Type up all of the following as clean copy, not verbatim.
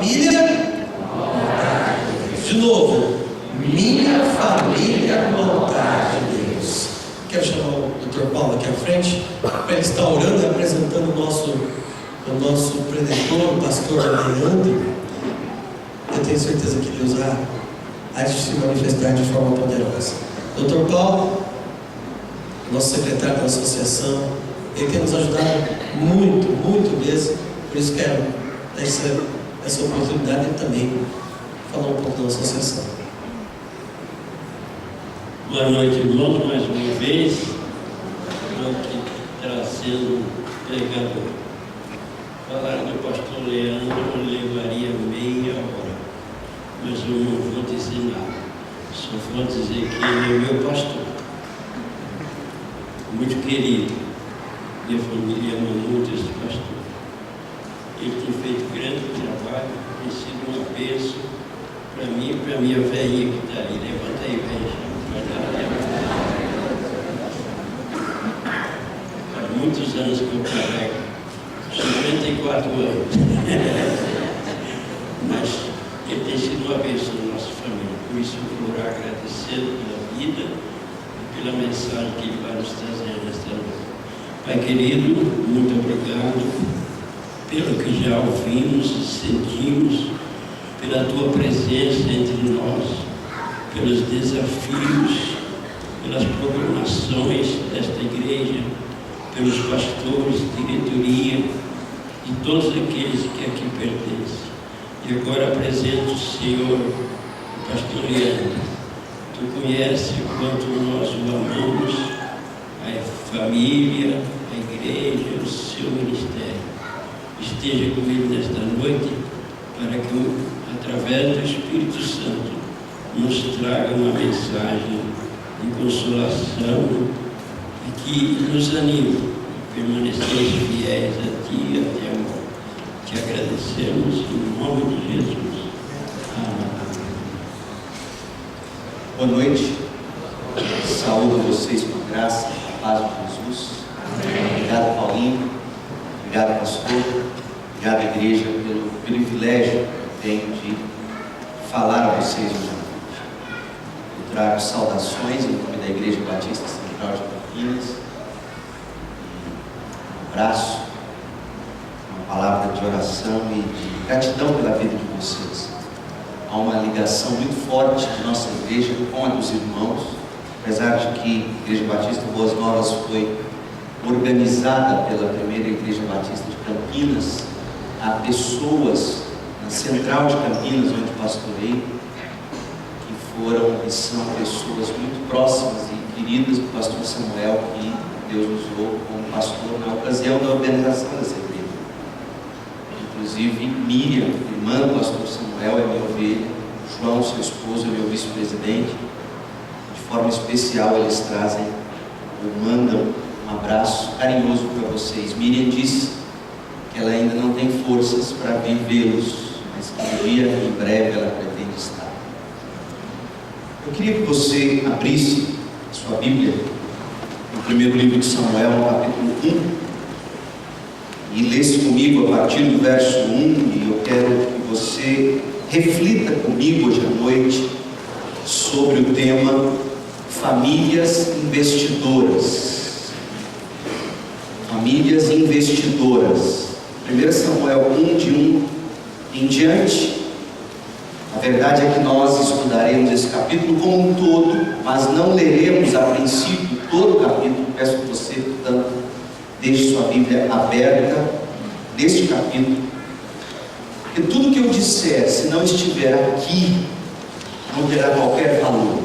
família. De novo, minha família, vontade de Deus. Quero chamar o Dr. Paulo aqui à frente, para ele estar orando e apresentando o nosso preletor, o pastor Leandro. Eu tenho certeza que Deus há de se manifestar de forma poderosa. Dr. Paulo, nosso secretário da associação, ele tem nos ajudado muito, muito mesmo. Por isso quero essa oportunidade de também falar um pouco da associação. Boa noite, irmãos, mais uma vez. Estou aqui trazendo pregador. Falar do pastor Leandro levaria meia hora, mas eu não vou dizer nada. Só vou dizer que ele é meu pastor, muito querido. Minha família ama muito esse pastor. Ele tem feito grande trabalho, tem sido uma bênção para mim e para minha velhinha que está ali. Levanta aí, velhinha. Há muitos anos que eu carrego, 54 anos. Mas ele tem sido uma bênção na nossa família. Por isso eu vou agradecendo pela vida e pela mensagem que ele vai nos trazer nesta noite. Pai querido, muito obrigado pelo que já ouvimos e sentimos, pela tua presença entre nós, pelos desafios, pelas programações desta igreja, pelos pastores, diretoria e todos aqueles que aqui pertencem. E agora apresento o Senhor, o pastor Leandro. Tu conheces o quanto nós o amamos, a família, a igreja, o seu ministério. Esteja comigo nesta noite, para que, através do Espírito Santo, nos traga uma mensagem de consolação e que nos anime a permanecer fiéis a Ti até a morte. Te agradecemos em nome de Jesus. Amém. Boa noite. Saúdo vocês com graça e paz de Jesus. Amém. Obrigado, Paulinho. Obrigado, pastor. Obrigado, igreja, pelo privilégio que tenho de falar a vocês hoje. Eu trago saudações em nome da Igreja Batista Central de Campinas. Um abraço, uma palavra de oração e de gratidão pela vida de vocês. Há uma ligação muito forte de nossa igreja com a dos irmãos, apesar de que a Igreja Batista Boas Novas foi organizada pela primeira Igreja Batista de Campinas. Há pessoas na Central de Campinas, onde pastorei, que foram e são pessoas muito próximas e queridas do pastor Samuel, que Deus usou como pastor na ocasião da organização dessa igreja. Inclusive, Miriam, irmã do pastor Samuel, é minha ovelha. João, seu esposo, é meu vice-presidente. De forma especial, eles trazem ou mandam um abraço carinhoso para vocês. Miriam disse que ela ainda não tem forças para vir vê-los, mas que um dia, em breve, ela pretende estar. Eu queria que você abrisse a sua Bíblia no primeiro livro de Samuel, no capítulo 1, e lesse comigo a partir do verso 1, e eu quero que você reflita comigo hoje à noite sobre o tema famílias investidoras. Famílias investidoras. 1 Samuel 1, de 1 em diante. A verdade é que nós estudaremos esse capítulo como um todo, mas não leremos a princípio todo o capítulo. Peço que você, portanto, deixe sua Bíblia aberta neste capítulo, porque tudo que eu disser, se não estiver aqui, não terá qualquer valor.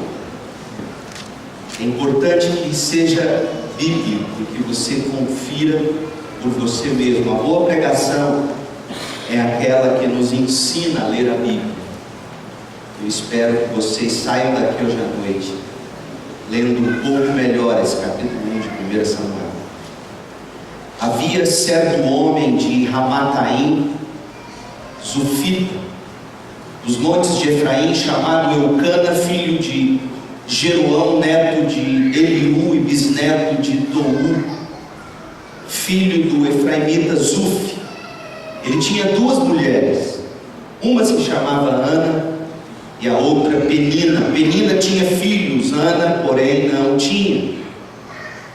É importante que seja bíblico, que você confira por você mesmo. A boa pregação é aquela que nos ensina a ler a Bíblia. Eu espero que vocês saiam daqui hoje à noite lendo um pouco melhor esse capítulo 1 de 1 Samuel. Havia certo homem de Ramataim, Zufita, dos montes de Efraim, chamado Eucana, filho de Jeroão, neto de Eliú e bisneto de Tou, filho do efraimita Zuf. Ele tinha duas mulheres, Uma se chamava Ana e a outra Penina. Penina tinha filhos, Ana, porém, não tinha.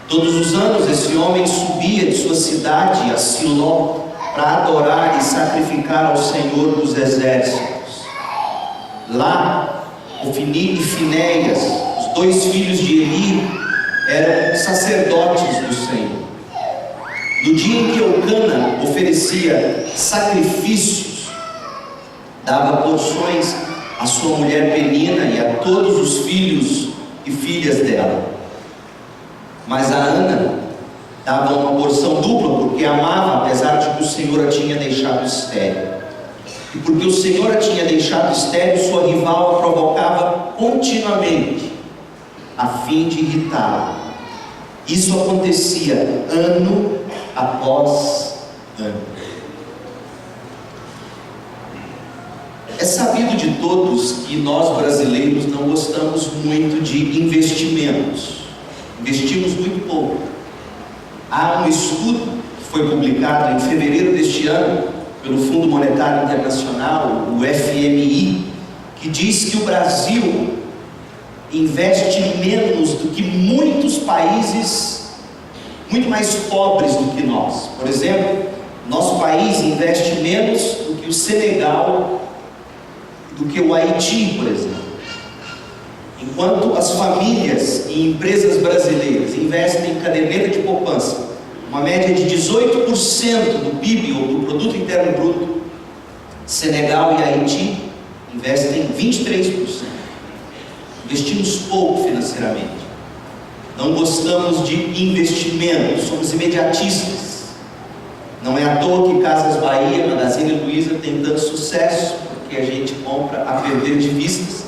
Todos os anos esse homem subia de sua cidade a Siló para adorar e sacrificar ao Senhor dos Exércitos. Lá, Ofni e Finéias, os dois filhos de Eli, eram sacerdotes do Senhor. No dia em que Eucana oferecia sacrifícios, dava porções à sua mulher Penina e a todos os filhos e filhas dela. Mas a Ana dava uma porção dupla, porque amava, apesar de que o Senhor a tinha deixado estéril. E porque o Senhor a tinha deixado estéril, sua rival a provocava continuamente, a fim de irritá-la. Isso acontecia ano após ano. É sabido de todos que nós brasileiros não gostamos muito de investimentos. Investimos muito pouco. Há um estudo que foi publicado em fevereiro deste ano pelo Fundo Monetário Internacional, o FMI, que diz que o Brasil investe menos do que muitos países muito mais pobres do que nós. Por exemplo, nosso país investe menos do que o Senegal, do que o Haiti, por exemplo. Enquanto as famílias e empresas brasileiras investem em caderneta de poupança, uma média de 18% do PIB ou do Produto Interno Bruto, Senegal e Haiti investem 23%. Investimos pouco financeiramente. Não gostamos de investimentos, somos imediatistas. Não é à toa que Casas Bahia, Magazine Luiza tem tanto sucesso, porque a gente compra a perder de vistas.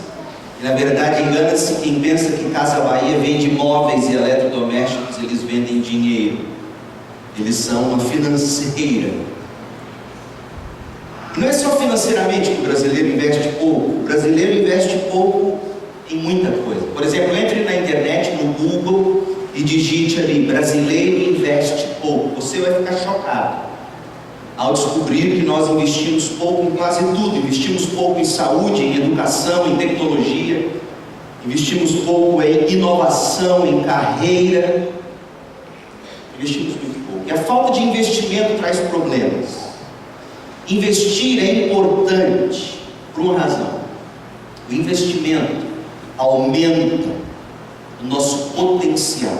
E na verdade engana-se quem pensa que Casa Bahia vende móveis e eletrodomésticos. Eles vendem dinheiro. Eles são uma financeira. E não é só financeiramente que o brasileiro investe pouco. O brasileiro investe pouco em muita coisa. Por exemplo, entre na internet, no Google, e digite ali, brasileiro investe pouco. Você vai ficar chocado ao descobrir que nós investimos pouco em quase tudo. Investimos pouco em saúde, em educação, em tecnologia. Investimos pouco em inovação, em carreira. Investimos muito pouco. E a falta de investimento traz problemas. Investir é importante por uma razão. O investimento aumenta o nosso potencial.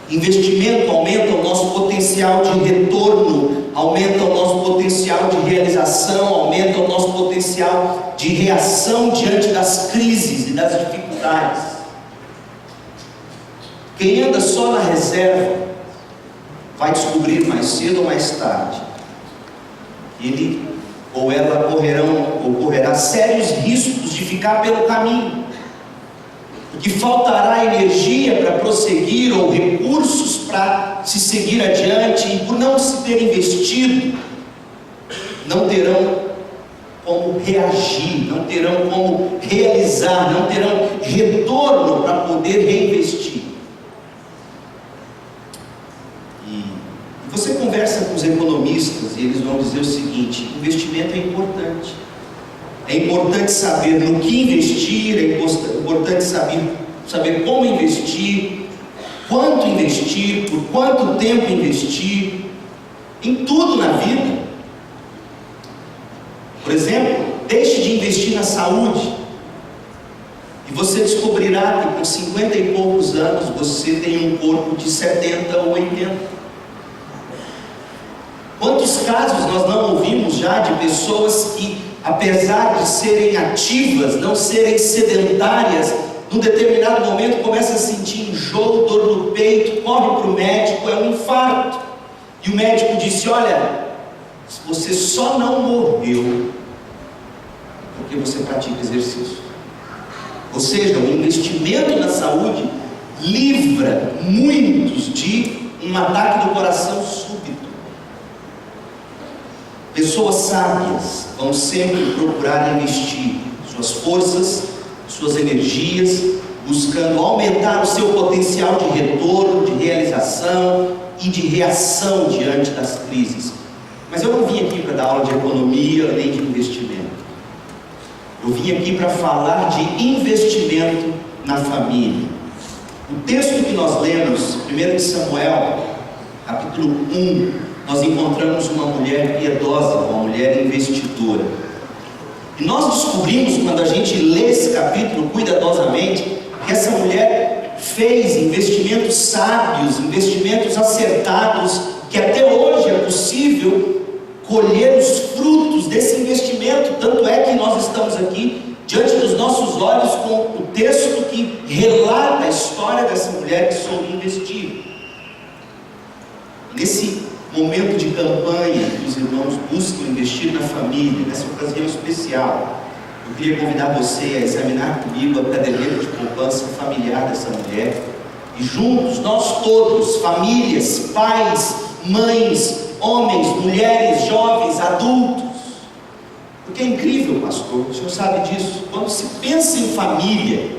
Investimento aumenta o nosso potencial de retorno, aumenta o nosso potencial de realização, aumenta o nosso potencial de reação diante das crises e das dificuldades. Quem anda só na reserva vai descobrir mais cedo ou mais tarde, ele ou ela ocorrerá sérios riscos de ficar pelo caminho, porque faltará energia para prosseguir ou recursos para se seguir adiante, e por não se ter investido, não terão como reagir, não terão como realizar, não terão retorno para poder reinvestir. E você conversa com os economistas e eles vão dizer o seguinte: investimento é importante. É importante saber no que investir, é importante saber como investir, quanto investir, por quanto tempo investir, em tudo na vida. Por exemplo, deixe de investir na saúde e você descobrirá que com 50 e poucos anos você tem um corpo de 70 ou 80. Quantos casos nós não ouvimos já de pessoas que, apesar de serem ativas, não serem sedentárias, num determinado momento começa a sentir enjoo, dor no peito, corre para o médico, é um infarto. E o médico disse: olha, você só não morreu porque você pratica exercício. Ou seja, o investimento na saúde livra muitos de um ataque do coração súbito. Pessoas sábias vão sempre procurar investir suas forças, suas energias, buscando aumentar o seu potencial de retorno, de realização e de reação diante das crises. Mas eu não vim aqui para dar aula de economia nem de investimento. Eu vim aqui para falar de investimento na família. O texto que nós lemos, 1 Samuel, capítulo 1, nós encontramos uma mulher piedosa, uma mulher investidora. E nós descobrimos, quando a gente lê esse capítulo cuidadosamente, que essa mulher fez investimentos sábios, investimentos acertados, que até hoje é possível colher os frutos desse investimento. Tanto é que nós estamos aqui diante dos nossos olhos com o texto que relata a história dessa mulher que soube investir. Nesse momento de campanha que os irmãos buscam investir na família, nessa ocasião especial, eu queria convidar você a examinar comigo a caderneta de poupança familiar dessa mulher, e juntos, nós todos, famílias, pais, mães, homens, mulheres, jovens, adultos. Porque é incrível, pastor, o senhor sabe disso. Quando se pensa em família,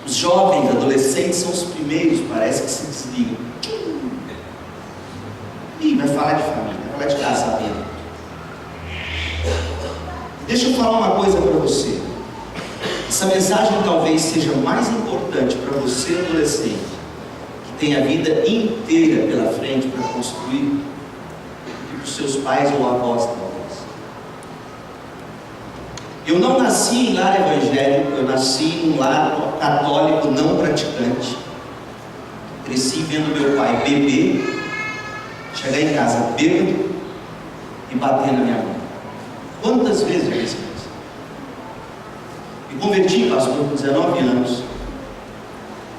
os jovens, adolescentes são os primeiros, parece que se desligam. Ih, vai falar de família, vai falar de casamento. Deixa eu falar uma coisa para você. Essa mensagem talvez seja mais importante para você, adolescente, que tem a vida inteira pela frente para construir, do que para os seus pais ou avós, talvez. Eu não nasci em lar evangélico, eu nasci em um lar católico não praticante. Cresci vendo meu pai beber, chegar em casa bêbado e bater na minha mãe. Quantas vezes eu fiz isso? Me converti, pastor, com 19 anos,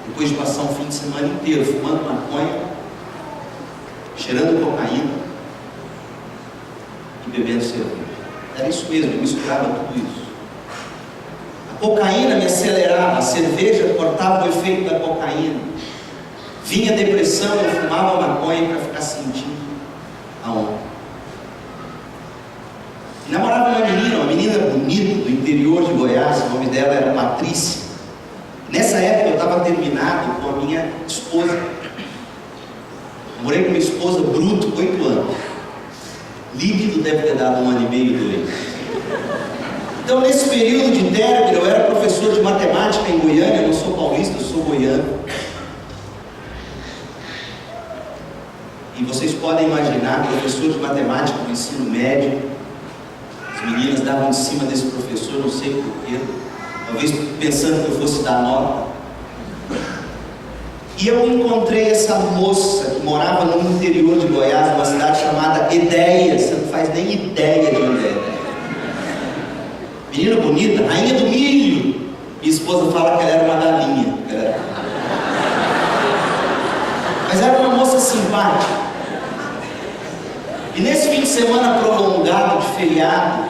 depois de passar um fim de semana inteiro fumando maconha, cheirando cocaína e bebendo cerveja. Era isso mesmo, eu misturava tudo isso. A cocaína me acelerava, a cerveja cortava o efeito da cocaína. Vinha depressão, eu fumava maconha para ficar sentindo a onda. E namorava uma menina bonita do interior de Goiás, o nome dela era Patrícia. Nessa época eu estava terminado com a minha esposa. Namorei com minha esposa bruto 8 anos. Líquido deve ter dado 1 ano e meio, 2. Então nesse período de término eu era professor de matemática em Goiânia. Eu não sou paulista, eu sou goiano. E vocês podem imaginar, professor de matemática no ensino médio, as meninas davam em cima desse professor, não sei porquê, talvez pensando que eu fosse dar nota. E eu encontrei essa moça que morava no interior de Goiás, numa cidade chamada Edéia. Você não faz nem ideia de onde é Edéia. Menina bonita, rainha do milho. Minha esposa fala que ela era uma galinha. Mas era uma moça simpática. E nesse fim de semana prolongado de feriado,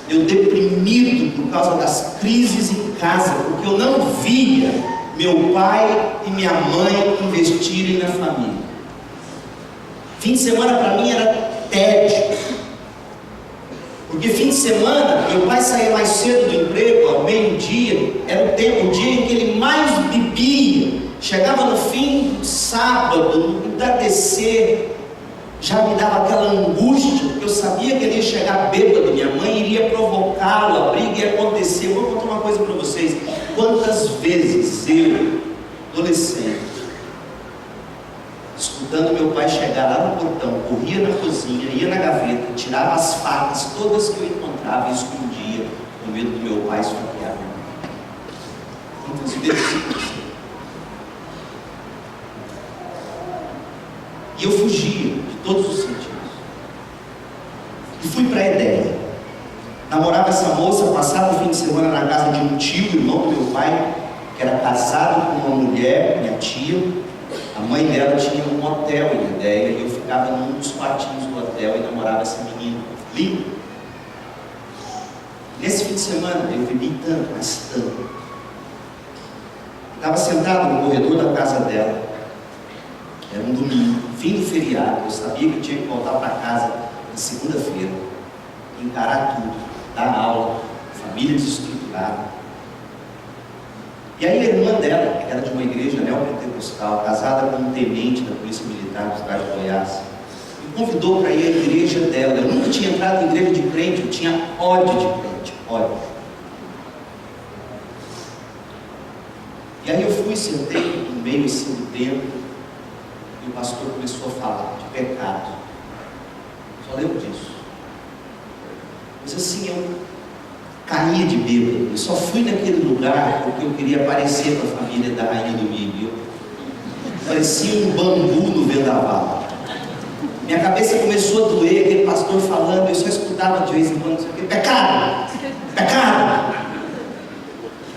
eu deprimido por causa das crises em casa, porque eu não via meu pai e minha mãe investirem na família. Fim de semana para mim era tédio, porque fim de semana meu pai saía mais cedo do emprego, ao meio-dia, era o dia em que ele mais bebia. Chegava no fim do sábado, no entardecer, já me dava aquela angústia, porque eu sabia que ele ia chegar bêbado, minha mãe iria provocá-lo, a briga ia acontecer. Vou contar uma coisa para vocês: quantas vezes eu, adolescente, escutando meu pai chegar lá no portão, corria na cozinha, ia na gaveta, tirava as facas todas que eu encontrava e escondia, com medo do meu pai esfaquear. Quantas vezes? E eu fugia de todos os sentidos. E fui para a Edéia. Namorava essa moça, passava o fim de semana na casa de um tio, irmão do meu pai, que era casado com uma mulher, minha tia. A mãe dela tinha um hotel em Edéia e eu ficava num dos quartinhos do hotel e namorava essa menina. Linda. Nesse fim de semana eu bebi tanto, mas tanto. Estava sentado no corredor da casa dela. Era um domingo, fim do feriado. Eu sabia que eu tinha que voltar para casa na segunda-feira, encarar tudo, dar aula, família desestruturada. E aí a irmã dela, que era de uma igreja neopentecostal, casada com um tenente da Polícia Militar do estado de Goiás, me convidou para ir à igreja dela. Eu nunca tinha entrado em igreja de crente, eu tinha ódio de crente, ódio. E aí eu fui, sentei no meio assim do templo, e o pastor começou a falar de pecado. Só lembro disso. Mas assim, eu caía de bêbado. Eu só fui naquele lugar porque eu queria aparecer para a família da Rainha do Milho. Parecia um bambu no vendaval. Minha cabeça começou a doer, aquele pastor falando, eu só escutava de vez em quando, pecado, pecado.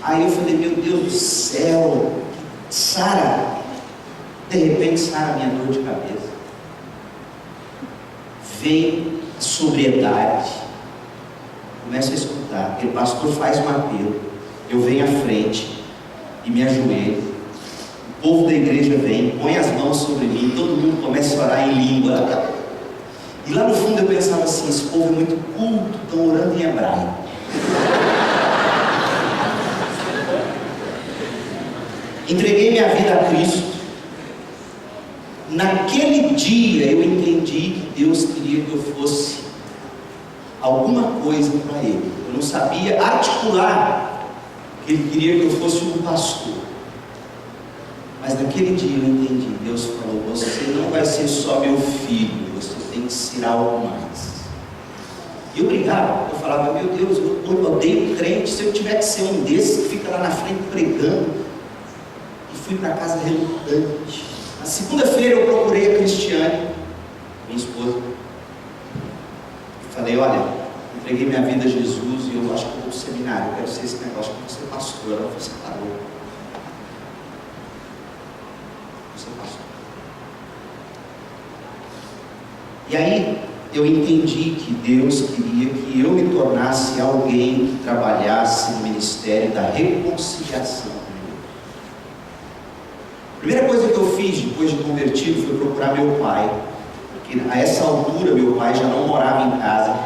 Aí eu falei, meu Deus do céu, sara, de repente sara minha dor de cabeça. Vem a sobriedade, começo a escutar, aquele pastor faz um apelo, eu venho à frente e me ajoelho. O povo da igreja vem, põe as mãos sobre mim, todo mundo começa a orar em língua. E lá no fundo eu pensava assim, esse povo é muito culto, estão orando em hebraico. Entreguei minha vida a Cristo. Naquele dia eu entendi que Deus queria que eu fosse alguma coisa para Ele. Eu não sabia articular que Ele queria que eu fosse um pastor. Mas naquele dia eu entendi, Deus falou, você não vai ser só meu filho, você tem que ser algo mais. E eu brigava, eu falava, meu Deus, eu odeio crente, se eu tiver que ser um desses que fica lá na frente pregando. E fui para casa relutante. Na segunda-feira eu procurei a Cristiane, minha esposa. E falei, olha, entreguei minha vida a Jesus e eu acho que eu vou para o seminário, eu quero ser esse negócio, eu vou ser pastor. Ela falou, você está louco. E aí eu entendi que Deus queria que eu me tornasse alguém que trabalhasse no ministério da reconciliação. A primeira coisa que eu fiz depois de convertido foi procurar meu pai, porque a essa altura meu pai já não morava em casa.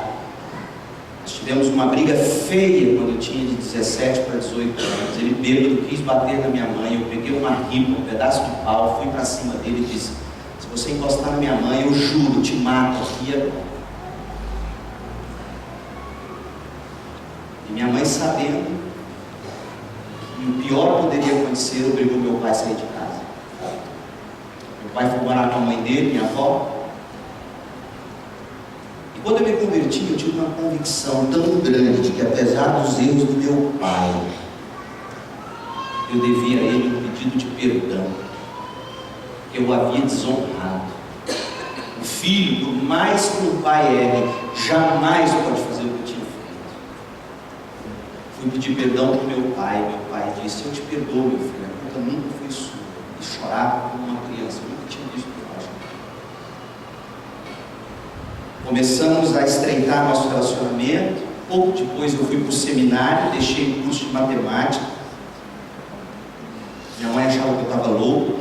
Nós tivemos uma briga feia quando eu tinha de 17 para 18 anos. Ele bêbado quis bater na minha mãe, eu peguei uma ripa, um pedaço de pau, fui para cima dele e disse, se você encostar na minha mãe, eu juro, te mato aqui agora. E minha mãe, sabendo que o pior poderia acontecer, obrigou meu pai a sair de casa. Meu pai foi morar com a mãe dele, minha avó. E quando eu me converti, eu tive uma convicção tão grande de que, apesar dos erros do meu pai, eu devia a ele um pedido de perdão. Eu o havia desonrado. O filho, por mais que o pai erre, jamais pode fazer o que eu tinha feito. Fui pedir perdão para o meu pai disse, eu te perdoo, meu filho, a culpa nunca foi sua. E chorava como uma criança, eu nunca tinha visto isso. Começamos a estreitar nosso relacionamento. Pouco depois eu fui para o seminário, deixei o curso de matemática. Minha mãe achava que eu estava louco.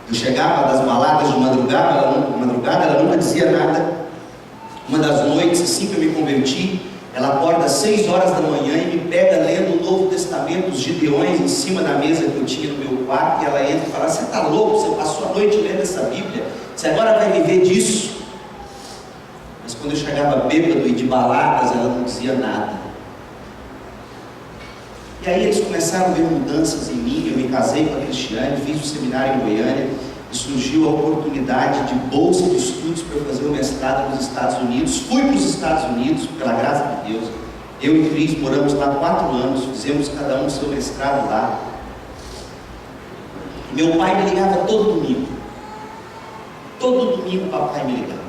Eu chegava das baladas de madrugada, ela nunca dizia nada. Uma das noites, assim que eu me converti, ela acorda às 6 horas da manhã e me pega lendo o Novo Testamento, os Gideões, em cima da mesa que eu tinha no meu quarto, e ela entra e fala, você está louco? Você passou a noite lendo essa Bíblia? Você agora vai viver disso? Mas quando eu chegava bêbado e de baladas, ela não dizia nada. E aí eles começaram a ver mudanças em mim. Eu me casei com a Cristiane, fiz o seminário em Goiânia, e surgiu a oportunidade de bolsa de estudos para eu fazer o mestrado nos Estados Unidos. Fui para os Estados Unidos, pela graça de Deus. Eu e Cris moramos lá 4 anos, fizemos cada um o seu mestrado lá. Meu pai me ligava todo domingo. Todo domingo o papai me ligava.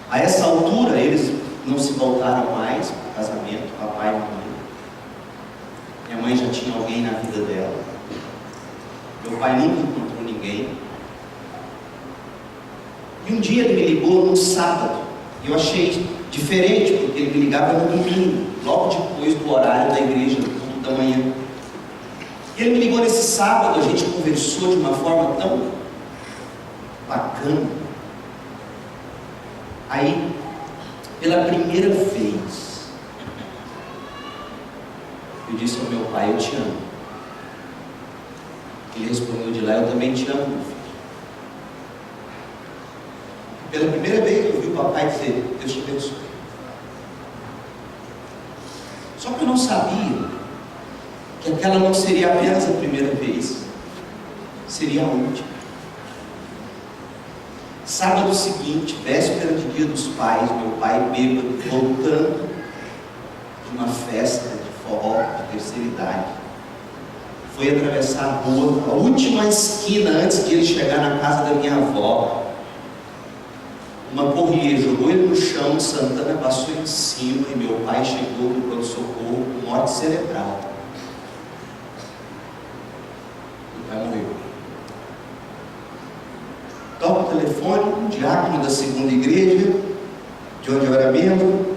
A essa altura eles não se voltaram mais para o casamento, papai e mamãe. Minha mãe já tinha alguém na vida dela. Meu pai nunca encontrou ninguém. E um dia ele me ligou num sábado. E eu achei diferente, porque ele me ligava no domingo, logo depois do horário da igreja, do culto da manhã. E ele me ligou nesse sábado, a gente conversou de uma forma tão bacana. Aí, pela primeira vez, eu disse ao meu pai, eu te amo. Ele respondeu de lá, eu também te amo, meu filho. Pela primeira vez eu ouvi o papai dizer: Deus te abençoe. Só que eu não sabia que aquela não seria apenas a primeira vez, seria a última. Sábado seguinte, véspera de Dia dos Pais, meu pai bêbado, voltando de uma festa de forró de terceira idade, foi atravessar a rua, a última esquina antes de ele chegar na casa da minha avó. Uma correia jogou ele no chão, Santana passou em cima e meu pai chegou no pronto-socorro com morte cerebral. Meu pai morreu. Toca o telefone, um diácono da segunda igreja, de onde eu era membro,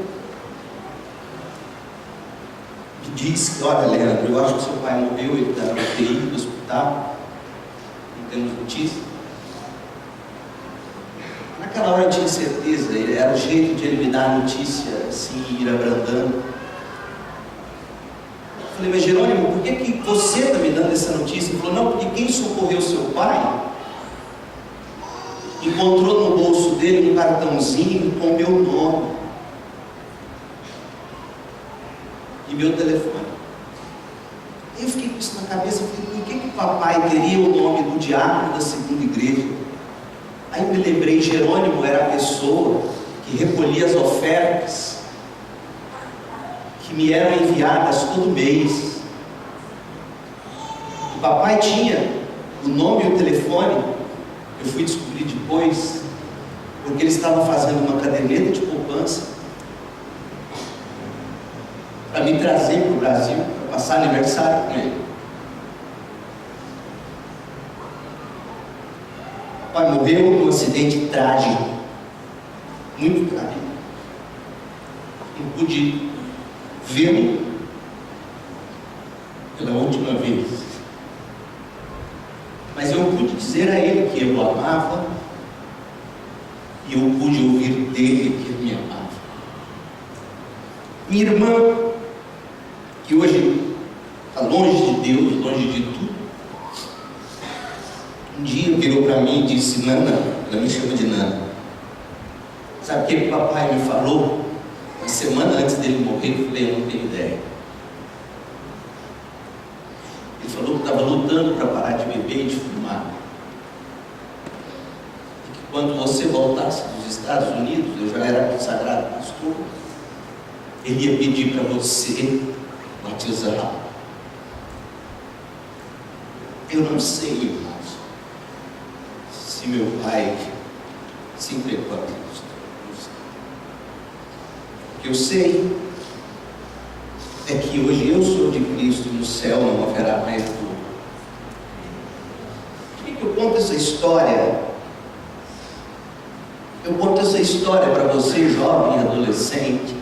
me disse: olha, Leandro, eu acho que seu pai morreu, ele está na UTI do hospital, não temos notícia. Naquela hora eu tinha certeza, era o jeito de ele me dar a notícia, assim, ir abrandando. Eu falei: mas Jerônimo, por que você está me dando essa notícia? Ele falou: não, porque quem socorreu seu pai encontrou no bolso dele um cartãozinho com meu nome e meu telefone. Eu fiquei com isso na cabeça, eu falei: por que o papai teria o nome do diácono da segunda igreja? Aí eu me lembrei, Jerônimo era a pessoa que recolhia as ofertas que me eram enviadas todo mês. O papai tinha o nome e o telefone. Eu fui descobrir depois, porque ele estava fazendo uma caderneta de poupança para me trazer para o Brasil, para passar aniversário com ele. O pai morreu num acidente trágico, muito trágico. Não pude vê-lo pela última vez, mas eu pude dizer a ele que eu o amava, e eu pude ouvir dele que ele me amava. Minha irmã, que hoje está longe de Deus, longe de tudo, um dia virou para mim e disse: Nana, ela me chama de Nana, sabe o que o papai me falou uma semana antes dele morrer? Eu falei: eu não tenho ideia. Ele falou que estava lutando para parar de beber e de fumar, e que quando você voltasse dos Estados Unidos, eu já era consagrado pastor, ele ia pedir para você batizar. Eu não sei, irmãos, se meu pai se entregou a Cristo. O que eu sei é que hoje eu sou de Cristo, no céu não haverá mais dor. Por que eu conto essa história? Eu conto essa história para você, jovem e adolescente,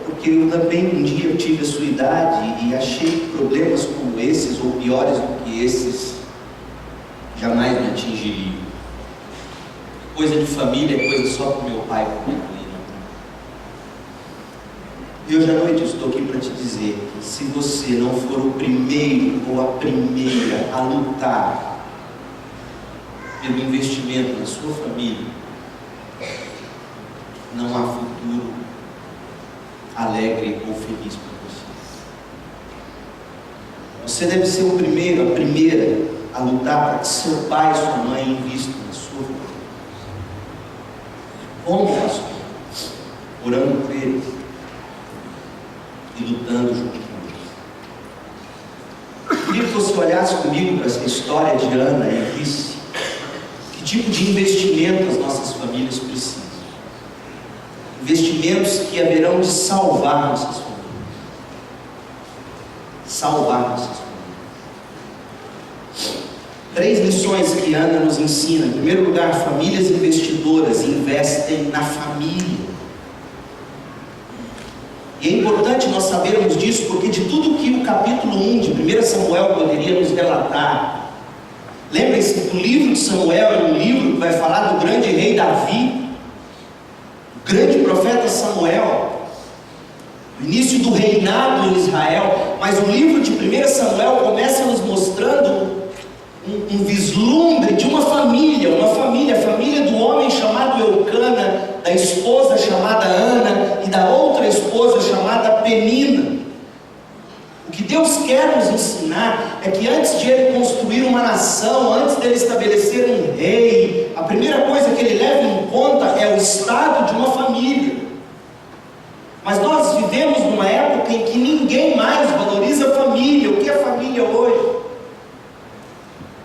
porque eu também um dia tive a sua idade e achei que problemas como esses, ou piores do que esses, jamais me atingiriam. Coisa de família é coisa só com meu pai e com minha mãe. E hoje à noite eu estou aqui para te dizer que se você não for o primeiro ou a primeira a lutar pelo investimento na sua família, não há futuro alegre ou feliz para você. Você deve ser o primeiro, a primeira a lutar para que seu pai e sua mãe invistam na sua vida. Como, pastor? Orando por eles e lutando junto com eles. Eu queria que você olhasse comigo para essa história de Ana e visse que tipo de investimento as nossas famílias precisam. Investimentos que haverão de salvar nossas famílias. Salvar nossas famílias. 3 lições que Ana nos ensina. Em primeiro lugar, famílias investidoras investem na família. E é importante nós sabermos disso, porque de tudo que o capítulo 1 de 1 Samuel poderia nos relatar, lembrem-se que o livro de Samuel é um livro que vai falar do grande rei Davi, o grande profeta Samuel, o início do reinado em Israel. Mas o livro de 1 Samuel começa nos mostrando um vislumbre de uma família homem chamado Eucana, da esposa chamada Ana e da outra esposa chamada Penina. O que Deus quer nos ensinar é que antes de Ele construir uma nação, antes de Ele estabelecer um rei, a primeira coisa que Ele leva em conta é o estado de uma família. Mas nós vivemos numa época em que ninguém mais valoriza a família. O que é família hoje?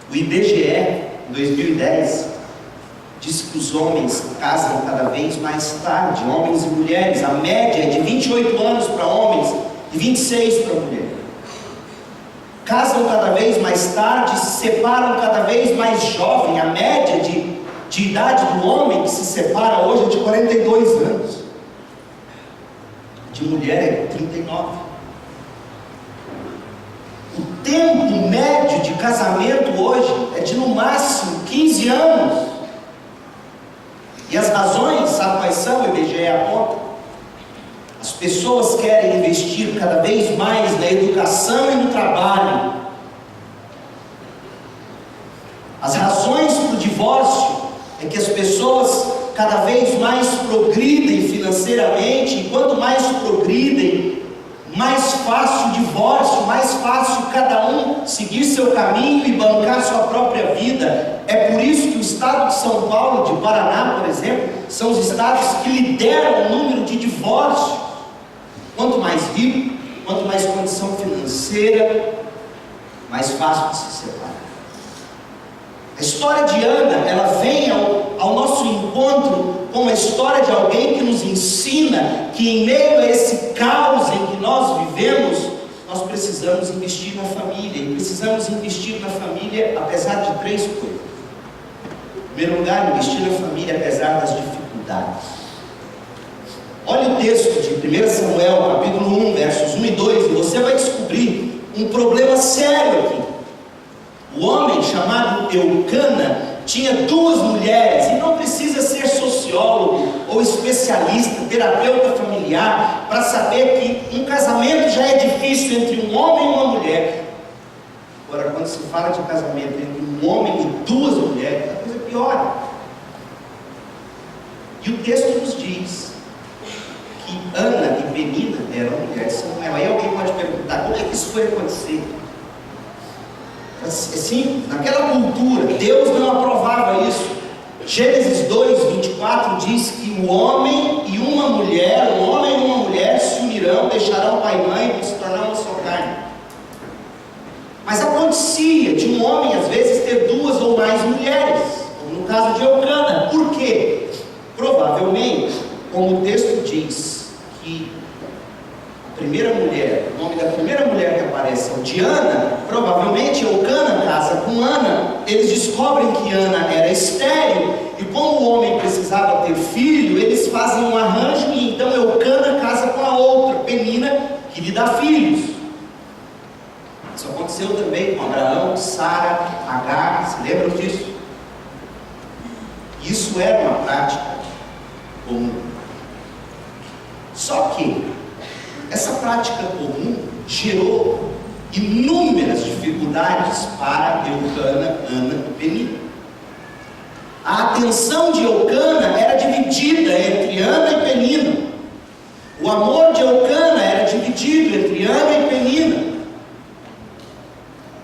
O IBGE, em 2010, diz que os homens casam cada vez mais tarde, homens e mulheres. A média é de 28 anos para homens e 26 para mulheres. Casam cada vez mais tarde, se separam cada vez mais jovem. A média de idade do homem que se separa hoje é de 42 anos. De mulher é 39. O tempo médio de casamento hoje é de no máximo 15 anos. E as razões, sabe quais são? O IBGE aponta. As pessoas querem investir cada vez mais na educação e no trabalho. As razões para o divórcio é que as pessoas cada vez mais progridem financeiramente, e quanto mais progridem, mais fácil o divórcio, mais fácil cada um seguir seu caminho e bancar sua própria vida. É por isso que o estado de São Paulo, de Paraná, por exemplo, são os estados que lideram o número de divórcios. Quanto mais rico, quanto mais condição financeira, mais fácil de se separar. A história de Ana, ela vem ao nosso encontro com a história de alguém que nos ensina que em meio a esse caos em que nós vivemos, nós precisamos investir na família. E precisamos investir na família apesar de três coisas. Em primeiro lugar, investir na família apesar das dificuldades. Olha o texto de 1 Samuel, capítulo 1, versos 1 e 2, e você vai descobrir um problema sério aqui. O homem chamado Eucana tinha duas mulheres, e não precisa ser sociólogo ou especialista, terapeuta familiar, para saber que um casamento já é difícil entre um homem e uma mulher. Agora, quando se fala de casamento entre um homem e duas mulheres, a coisa piora. E o texto nos diz que Ana e Penina eram mulheres de Samuel. Aí alguém pode perguntar, como é que isso foi acontecer? Assim, naquela cultura, Deus não aprovava isso. Gênesis 2, 24 diz que o homem e uma mulher se unirão, deixarão pai e mãe e se tornarão uma só carne. Mas acontecia de um homem às vezes ter duas ou mais mulheres, como no caso de Eucana. Por quê? Provavelmente, como o texto diz, que a primeira mulher, o nome da primeira mulher que aparece é o de Ana, provavelmente Eucana casa com Ana. Eles descobrem que Ana era estéril, e como o homem precisava ter filho, eles fazem um arranjo, e então Eucana casa com a outra, Penina, que lhe dá filhos. Isso aconteceu também com Abraão, Sara, Agar, se lembram disso? Isso era uma prática comum. Só que essa prática comum gerou inúmeras dificuldades para Eucana, Ana e Penina. A atenção de Eucana era dividida entre Ana e Penina. O amor de Eucana era dividido entre Ana e Penina.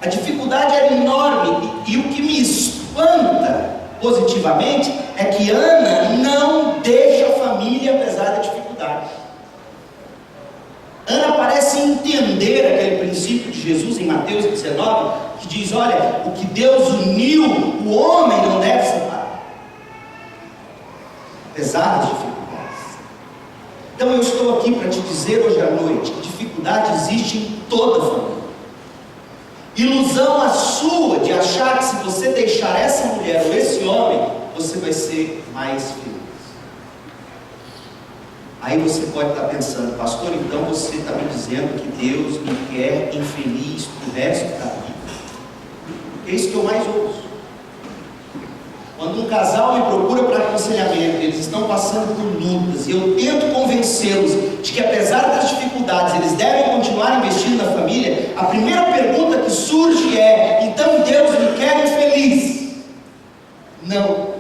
A dificuldade era enorme, e o que me espanta positivamente é que Ana não deixa a família apesar da dificuldade. Ana parece entender aquele princípio de Jesus em Mateus 19, que diz, olha, o que Deus uniu, o homem não deve separar, apesar das dificuldades. Então eu estou aqui para te dizer hoje à noite que dificuldade existe em toda a família. Ilusão a sua de achar que se você deixar essa mulher ou esse homem, você vai ser mais feliz. Aí você pode estar pensando, pastor, então você está me dizendo que Deus me quer infeliz para o resto da vida. É isso que eu mais ouço. Quando um casal me procura para aconselhamento, eles estão passando por lutas, e eu tento convencê-los de que apesar das dificuldades, eles devem continuar investindo na família, a primeira pergunta que surge é, então Deus me quer infeliz? Não.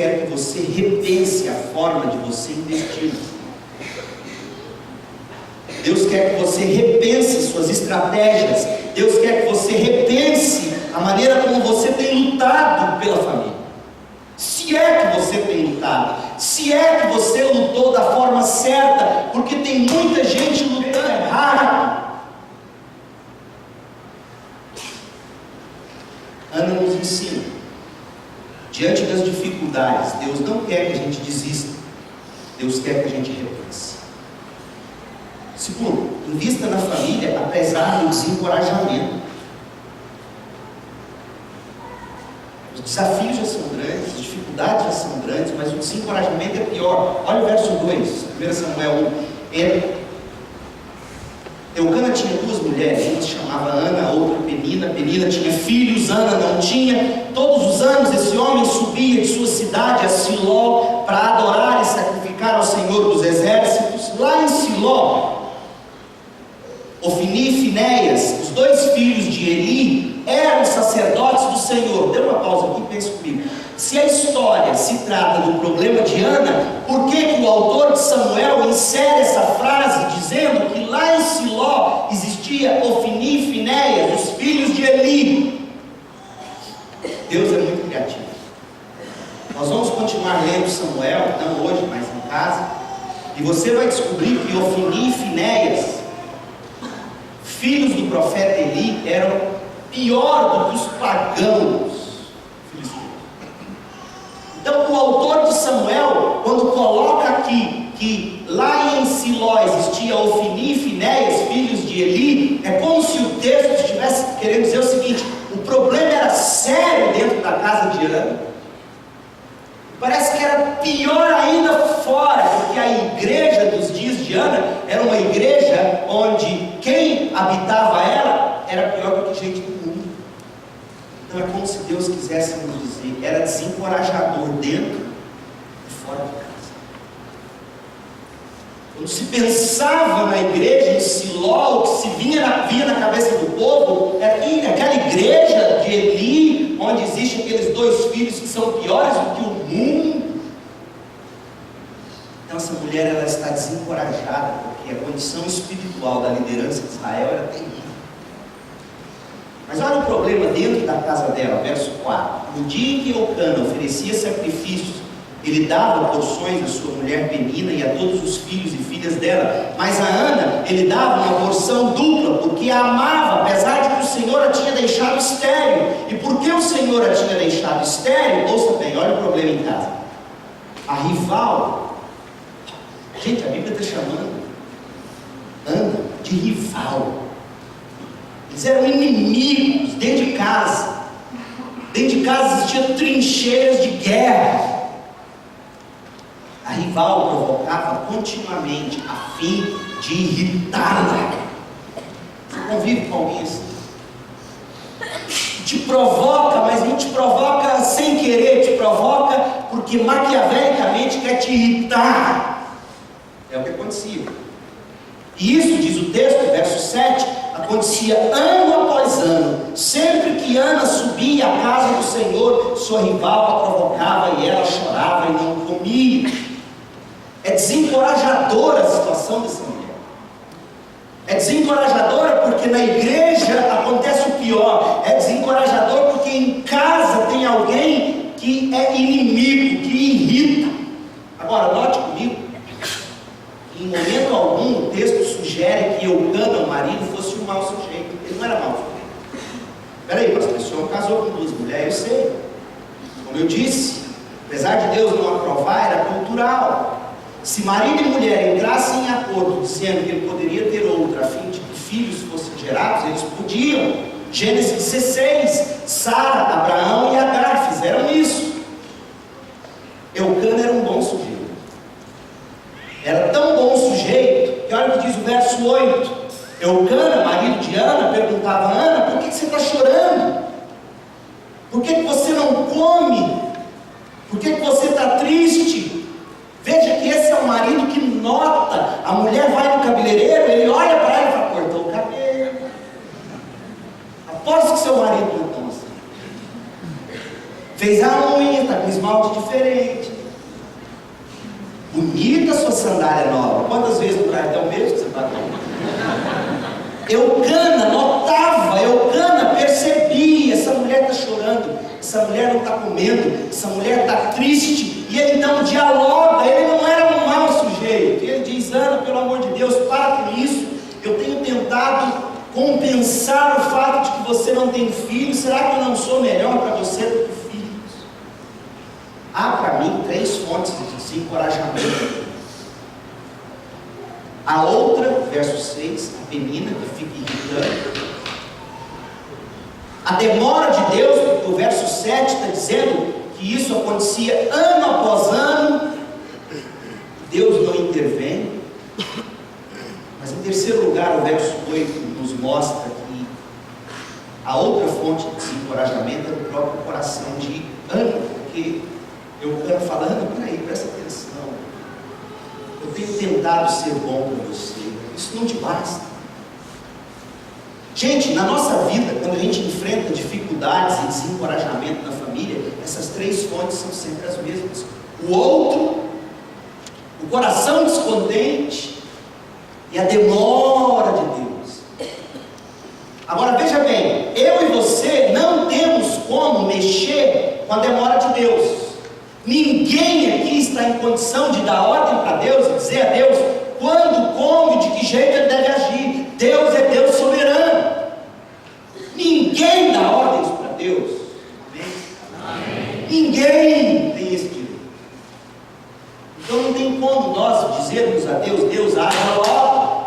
quer que você repense a forma de você investir. Deus quer que você repense suas estratégias. Deus quer que você repense a maneira como você tem lutado pela família. Se é que você tem lutado, se é que você lutou da forma certa, porque tem muita gente lutando errado. Ana nos ensina, diante das dificuldades, Deus não quer que a gente desista, Deus quer que a gente repense. Segundo, invista na família apesar do desencorajamento. Os desafios já são grandes, as dificuldades já são grandes, mas o desencorajamento é pior. Olha o verso 2, 1 Samuel 1. Eucana tinha duas mulheres, uma se chamava Ana, a outra Penina. Penina tinha filhos, Ana não tinha. Todos os anos esse homem subia de sua cidade a Siló para adorar e sacrificar ao Senhor dos exércitos. Lá em Siló, Ofni e Finéias, os dois filhos de Eli, eram sacerdotes do Senhor. Dê uma pausa aqui e pense comigo. Se a história se trata do problema de Ana, por que o autor de Samuel insere essa frase dizendo que lá em Siló existia Ofni e Finéias, os filhos de Eli? Deus é muito criativo. Nós vamos continuar lendo Samuel, não hoje, mas em casa, e você vai descobrir que Ofni e Finéias, filhos do profeta Eli, eram pior do que os pagãos filisteus. Então o autor de Samuel, quando coloca aqui que lá em Siló existia Ofni e Finéias, filhos de Eli, é como se o texto estivesse querendo dizer o seguinte: o problema era sério dentro da casa de Ana. Parece que era pior ainda fora, porque a igreja dos dias de Ana era uma igreja onde quem habitava ela era pior do que gente do mundo. Então é como se Deus quisesse nos dizer, era desencorajador dentro e fora de casa. Quando se pensava na igreja em Siló, o que se via na cabeça do povo era que aquela igreja de Eli, onde existem aqueles dois filhos que são piores do que o mundo. Então essa mulher, ela está desencorajada, porque a condição espiritual da liderança de Israel era terrível. Mas olha o problema dentro da casa dela, verso 4. No dia em que Eucana oferecia sacrifícios, ele dava porções à sua mulher Penina e a todos os filhos e filhas dela. Mas a Ana, ele dava uma porção dupla, porque a amava, apesar de que o Senhor a tinha deixado estéril. E porque o Senhor a tinha deixado estéril, ouça bem, olha o problema em casa. A rival, gente, a Bíblia está chamando Ana de rival. Eles eram inimigos dentro de casa. Dentro de casa existiam trincheiras de guerra. A rival provocava continuamente a fim de irritá-la. Você convive com alguém assim? Te provoca, mas não te provoca sem querer, te provoca porque maquiavelicamente quer te irritar. É o que acontecia. E isso, diz o texto, verso 7, acontecia ano após ano. Sempre que Ana subia à casa do Senhor, sua rival a provocava e ela chorava e não comia. É desencorajadora a situação dessa mulher. É desencorajadora porque na igreja acontece o pior. É desencorajador porque em casa tem alguém que é inimigo, que irrita. Agora, note comigo, em momento algum o texto sugere que Eucana, o marido, fosse um mau sujeito. Ele não era mau sujeito. Espera aí, pastor, o senhor casou com duas mulheres, eu sei. Como eu disse, apesar de Deus não aprovar, era cultural. Se marido e mulher entrassem em acordo dizendo que ele poderia ter outra a fim de que filhos fossem gerados, eles podiam. Gênesis 16, Sara, Abraão e Agar fizeram isso. Eucana era um bom sujeito. Era tão bom sujeito que olha o que diz o verso 8. Eucana, marido de Ana, perguntava a Ana: por que você está chorando? Por que você não come? Por que você está triste? Veja que esse é o marido que nota. A mulher vai no cabeleireiro, ele olha para ela e fala: cortou o cabelo. Aposto que seu marido não é tão assim. Fez a unha, está com esmalte diferente. Bonita a sua sandália nova. Quantas vezes no cartão mesmo que você está com? Eucana notava, Eucana percebia, essa mulher está chorando, essa mulher não está comendo, essa mulher está triste, e ele então dialoga, ele não era um mau sujeito, ele diz: Ana, pelo amor de Deus, para com isso, eu tenho tentado compensar o fato de que você não tem filhos, será que eu não sou melhor para você do que filhos? Há para mim 3 fontes de desencorajamento. A outra, verso 6, a Penina, que fica irritando. A demora de Deus, porque o verso 7 está dizendo que isso acontecia ano após ano, Deus não intervém. Mas em terceiro lugar, o verso 8 nos mostra que a outra fonte de desencorajamento é do próprio coração de Ana, porque Eucana fala: Ana, peraí, presta atenção. Eu tenho tentado ser bom para você, isso não te basta. Gente, na nossa vida, quando a gente enfrenta dificuldades e desencorajamento na família, essas 3 fontes são sempre as mesmas: o outro, o coração descontente e a demora de Deus. Agora veja bem, eu e você não temos como mexer com a demora de Deus. Ninguém aqui está em condição de dar ordem para Deus e dizer a Deus quando, como e de que jeito ele deve agir. Deus é Deus soberano. Ninguém dá ordens para Deus. Amém? Ninguém tem esse direito. Então não tem como nós dizermos a Deus: Deus, haja logo.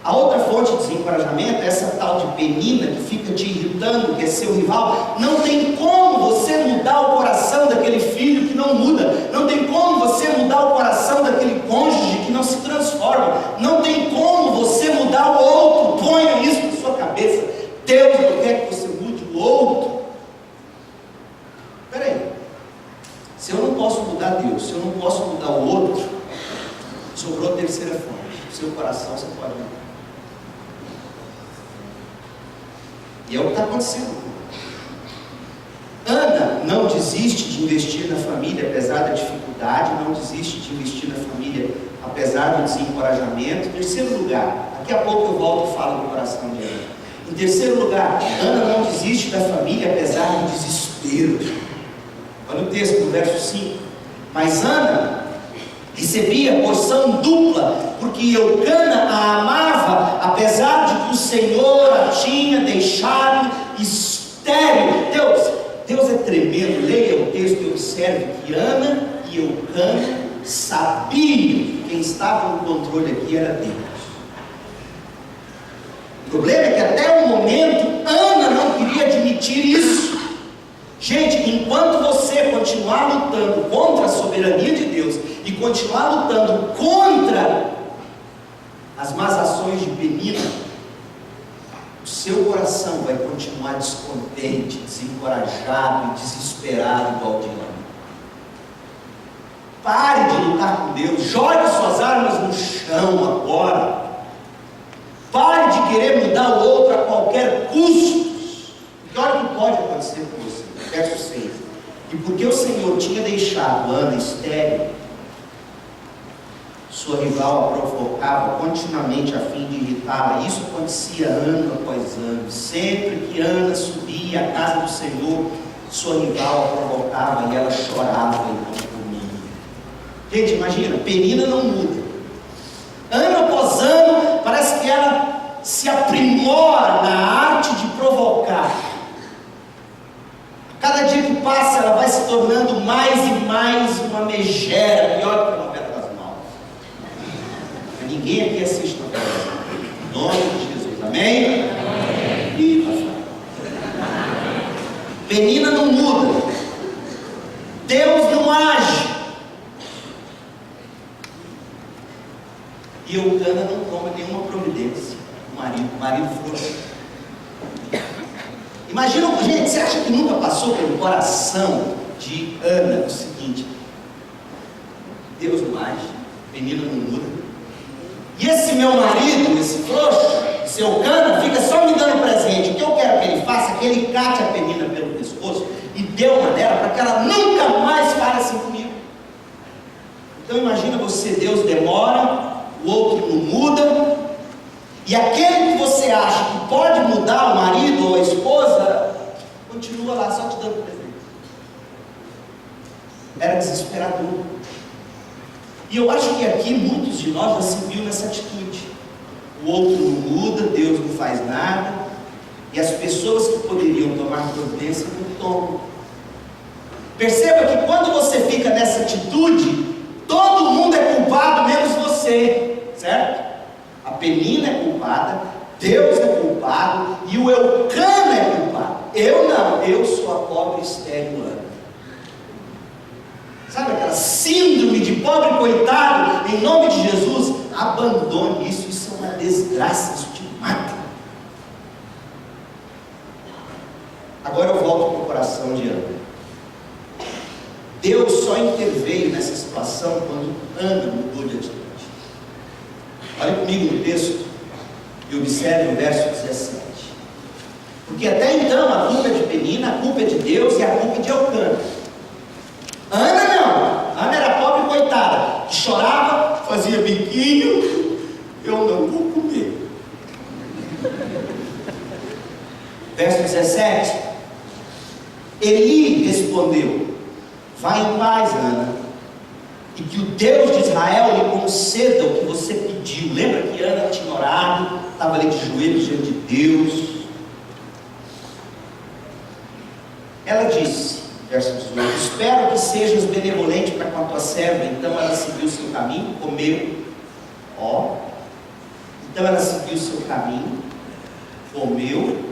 A outra fonte de desencorajamento é essa tal de Penina que fica te irritando, que é seu rival. Não tem como você mudar o coração daquele filho que não muda. Não tem como você mudar o coração daquele cônjuge que não se transforma. Não tem como você mudar o outro. Ponha isso na sua cabeça. Deus não quer que você mude o outro. Peraí, se eu não posso mudar Deus, se eu não posso mudar o outro, sobrou a terceira fonte: o seu coração você pode mudar. E é o que está acontecendo. Ana não desiste de investir na família apesar da dificuldade, não desiste de investir na família apesar do desencorajamento. Em terceiro lugar, daqui a pouco eu volto e falo do coração de Ana. Em terceiro lugar, Ana não desiste da família apesar do desespero. Olha o texto do verso 5. Mas Ana recebia porção dupla, porque Eucana a amava, apesar de que o Senhor a tinha deixado estéril. Deus é tremendo. Leia o texto e observe que Ana e Eucana sabiam que quem estava no controle aqui era Deus. O problema é que até o momento Ana não queria admitir isso. Gente, enquanto você continuar lutando contra a soberania de Deus e continuar lutando contra as más ações de Penina, o seu coração vai continuar descontente, desencorajado e desesperado igual de Ana. Pare de lutar com Deus, jogue suas armas no chão agora. Pare de querer mudar o outro a qualquer custo. E olha o que pode acontecer com você. Verso 6. E porque o Senhor tinha deixado Ana estéril, sua rival a provocava continuamente a fim de irritá-la. Isso acontecia ano após ano. Sempre que Ana subia à casa do Senhor, sua rival a provocava e ela chorava e não comia. Gente, imagina, Penina não muda. Ano após ano, parece que ela se aprimora na arte de provocar. Cada dia que passa, ela vai se tornando mais e mais uma megera, pior que a novela das Malvas. Ninguém aqui assiste novela das Malvas. Em nome de Jesus, amém? Amém. E Penina não muda. Deus não age. E Eucana não toma nenhuma providência. O marido frouxo. Imagina, gente, você acha que nunca passou pelo coração de Ana o seguinte: Deus não age, Penina não muda, e esse meu marido, esse frouxo, esse Eucana, fica só me dando presente. O que eu quero que ele faça é que ele cate a Penina pelo pescoço e dê uma nela para que ela nunca mais fale assim comigo. Então imagina você, Deus demora, o outro não muda, e aquele que você acha que pode mudar o marido ou a esposa, continua lá só te dando presente. Era desesperador. E eu acho que aqui muitos de nós já se viu nessa atitude. O outro não muda, Deus não faz nada, e as pessoas que poderiam tomar providência não tomam. Perceba que quando você fica nessa atitude, todo mundo é culpado menos você, certo? A Penina é culpada, Deus é culpado e o Eucana é culpado. Eu não, eu sou a pobre estéril Ana. Sabe aquela síndrome de pobre coitado? Em nome de Jesus, abandone isso, isso é uma desgraça, isso te mata. Agora eu volto para o coração de Ana. Deus só interveio nessa situação quando Ana mudou de atitude. Olha comigo no texto e observe o verso 17. Porque até então a culpa é de Penina, a culpa é de Deus e a culpa é de Eucana. Ana não. Ana era pobre coitada, que chorava, fazia biquinho, eu não vou comer. Verso 17. Eli respondeu: vai em paz, Ana, e que o Deus de Israel lhe conceda o que você pediu. Lembra que Ana tinha orado, estava ali de joelhos diante de Deus. Ela disse, verso 18: espero que sejas benevolente para com a tua serva. Então ela seguiu o seu caminho, comeu. Então ela seguiu o seu caminho, comeu.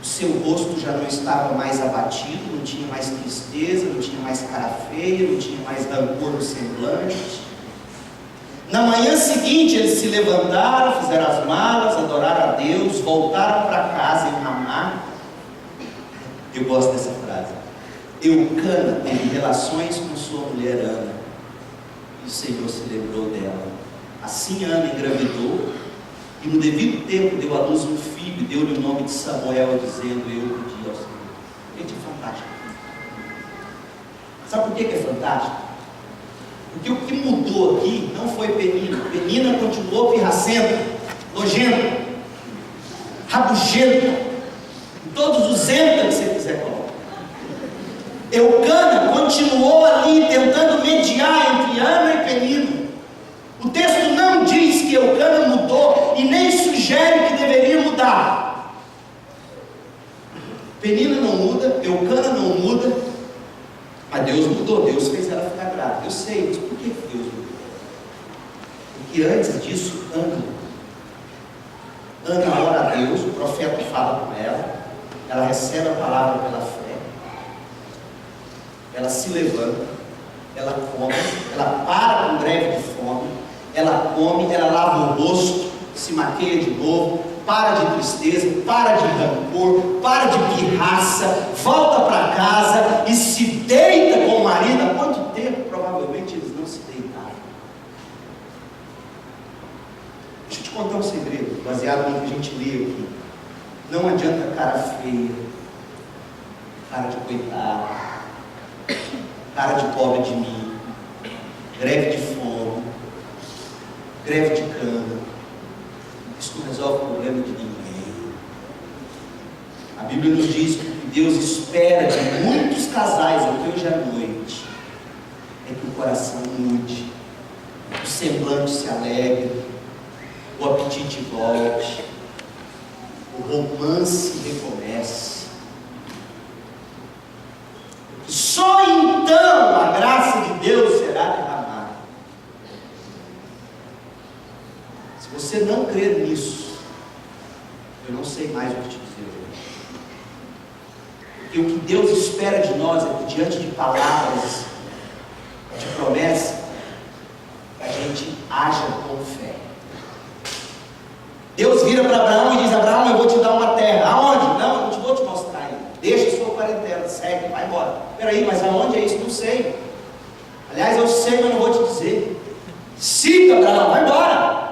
O seu rosto já não estava mais abatido, não tinha mais tristeza, não tinha mais cara feia, não tinha mais rancor no semblante. Na manhã seguinte eles se levantaram, fizeram as malas, adoraram a Deus, voltaram para casa em Ramá. Eu gosto dessa frase. Eucana teve relações com sua mulher Ana, e o Senhor se lembrou dela. Assim Ana engravidou, e no devido tempo deu à luz um filho, e deu-lhe o nome de Samuel, dizendo: eu pedi ao Senhor. Gente, é fantástico. Sabe por que é fantástico? Porque o que mudou aqui não foi Penina. Penina continuou pirracenta, nojenta, rabugenta, todos os enta que você quiser colocar. Eucana continuou ali tentando mediar entre Ana e Penina. O texto não diz que Eucana mudou e nem sugere que deveria mudar. Penina não muda, Eucana não muda, mas Deus mudou, Deus fez ela ficar grávida. Eu sei, mas por que Deus mudou? Porque antes disso, Ana ora a Deus, o profeta fala com ela recebe a palavra pela fé, ela se levanta, ela come, ela para com greve de fome, ela come, ela lava o rosto, se maqueia de novo, para de tristeza, para de rancor, para de pirraça, volta para casa e se deita com o marido. Há quanto tempo provavelmente eles não se deitaram? Deixa eu te contar um segredo, baseado no que a gente lê aqui. Não adianta cara feia, cara de coitado, cara de pobre de mim, greve de fome, greve de cana. Isso não resolve o problema de ninguém. A Bíblia nos diz que o que Deus espera de muitos casais até hoje à noite é que o coração mude, o semblante se alegre, o apetite volte, o romance recomece. Só então a graça de Deus será derramada. Se você não crer nisso, eu não sei mais o que te dizer hoje. Porque o que Deus espera de nós é que, diante de palavras, de promessa, a gente haja com fé. Deus vira para Abraão e diz: Abraão, eu vou te dar uma terra. Aonde? Não, eu não vou te mostrar ainda. Deixa a sua parentela, segue, vai embora. Peraí, mas aonde é isso? Não sei. Aliás, eu sei, mas não vou te dizer. Siga, Abraão, vai embora.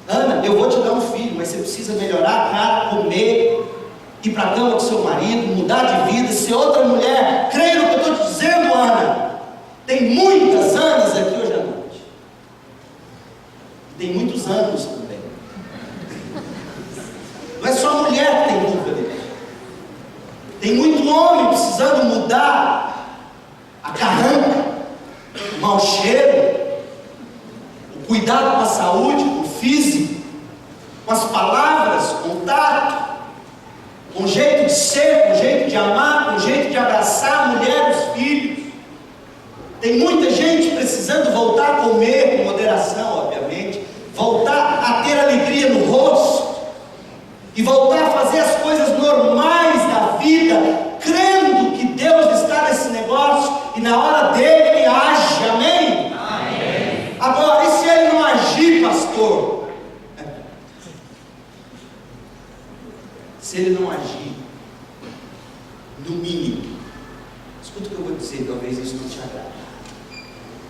Ana, eu vou te dar um filho, mas você precisa melhorar a cara, comer, ir para a cama com seu marido, mudar de vida, ser outra mulher. Creia no que eu estou te dizendo, Ana. Tem muitas Anas aqui hoje à noite. Tem muitos anos também. Não é só mulher que tem culpa disso. Tem muito homem precisando mudar a carranca, o mau cheiro, o cuidado com a saúde, com o físico, com as palavras, com o tato, com o jeito de ser, com o jeito de amar, com o jeito de abraçar a mulher, os filhos. Tem muita gente precisando voltar a comer com moderação, obviamente, voltar a ter alegria no rosto e voltar a fazer as coisas normais da vida, crendo que Deus está nesse negócio e na hora dele Ele age, amém? Amém. Agora, e se Ele não agir, pastor? Se Ele não agir, no mínimo, escuta o que eu vou dizer, talvez isso não te agrade.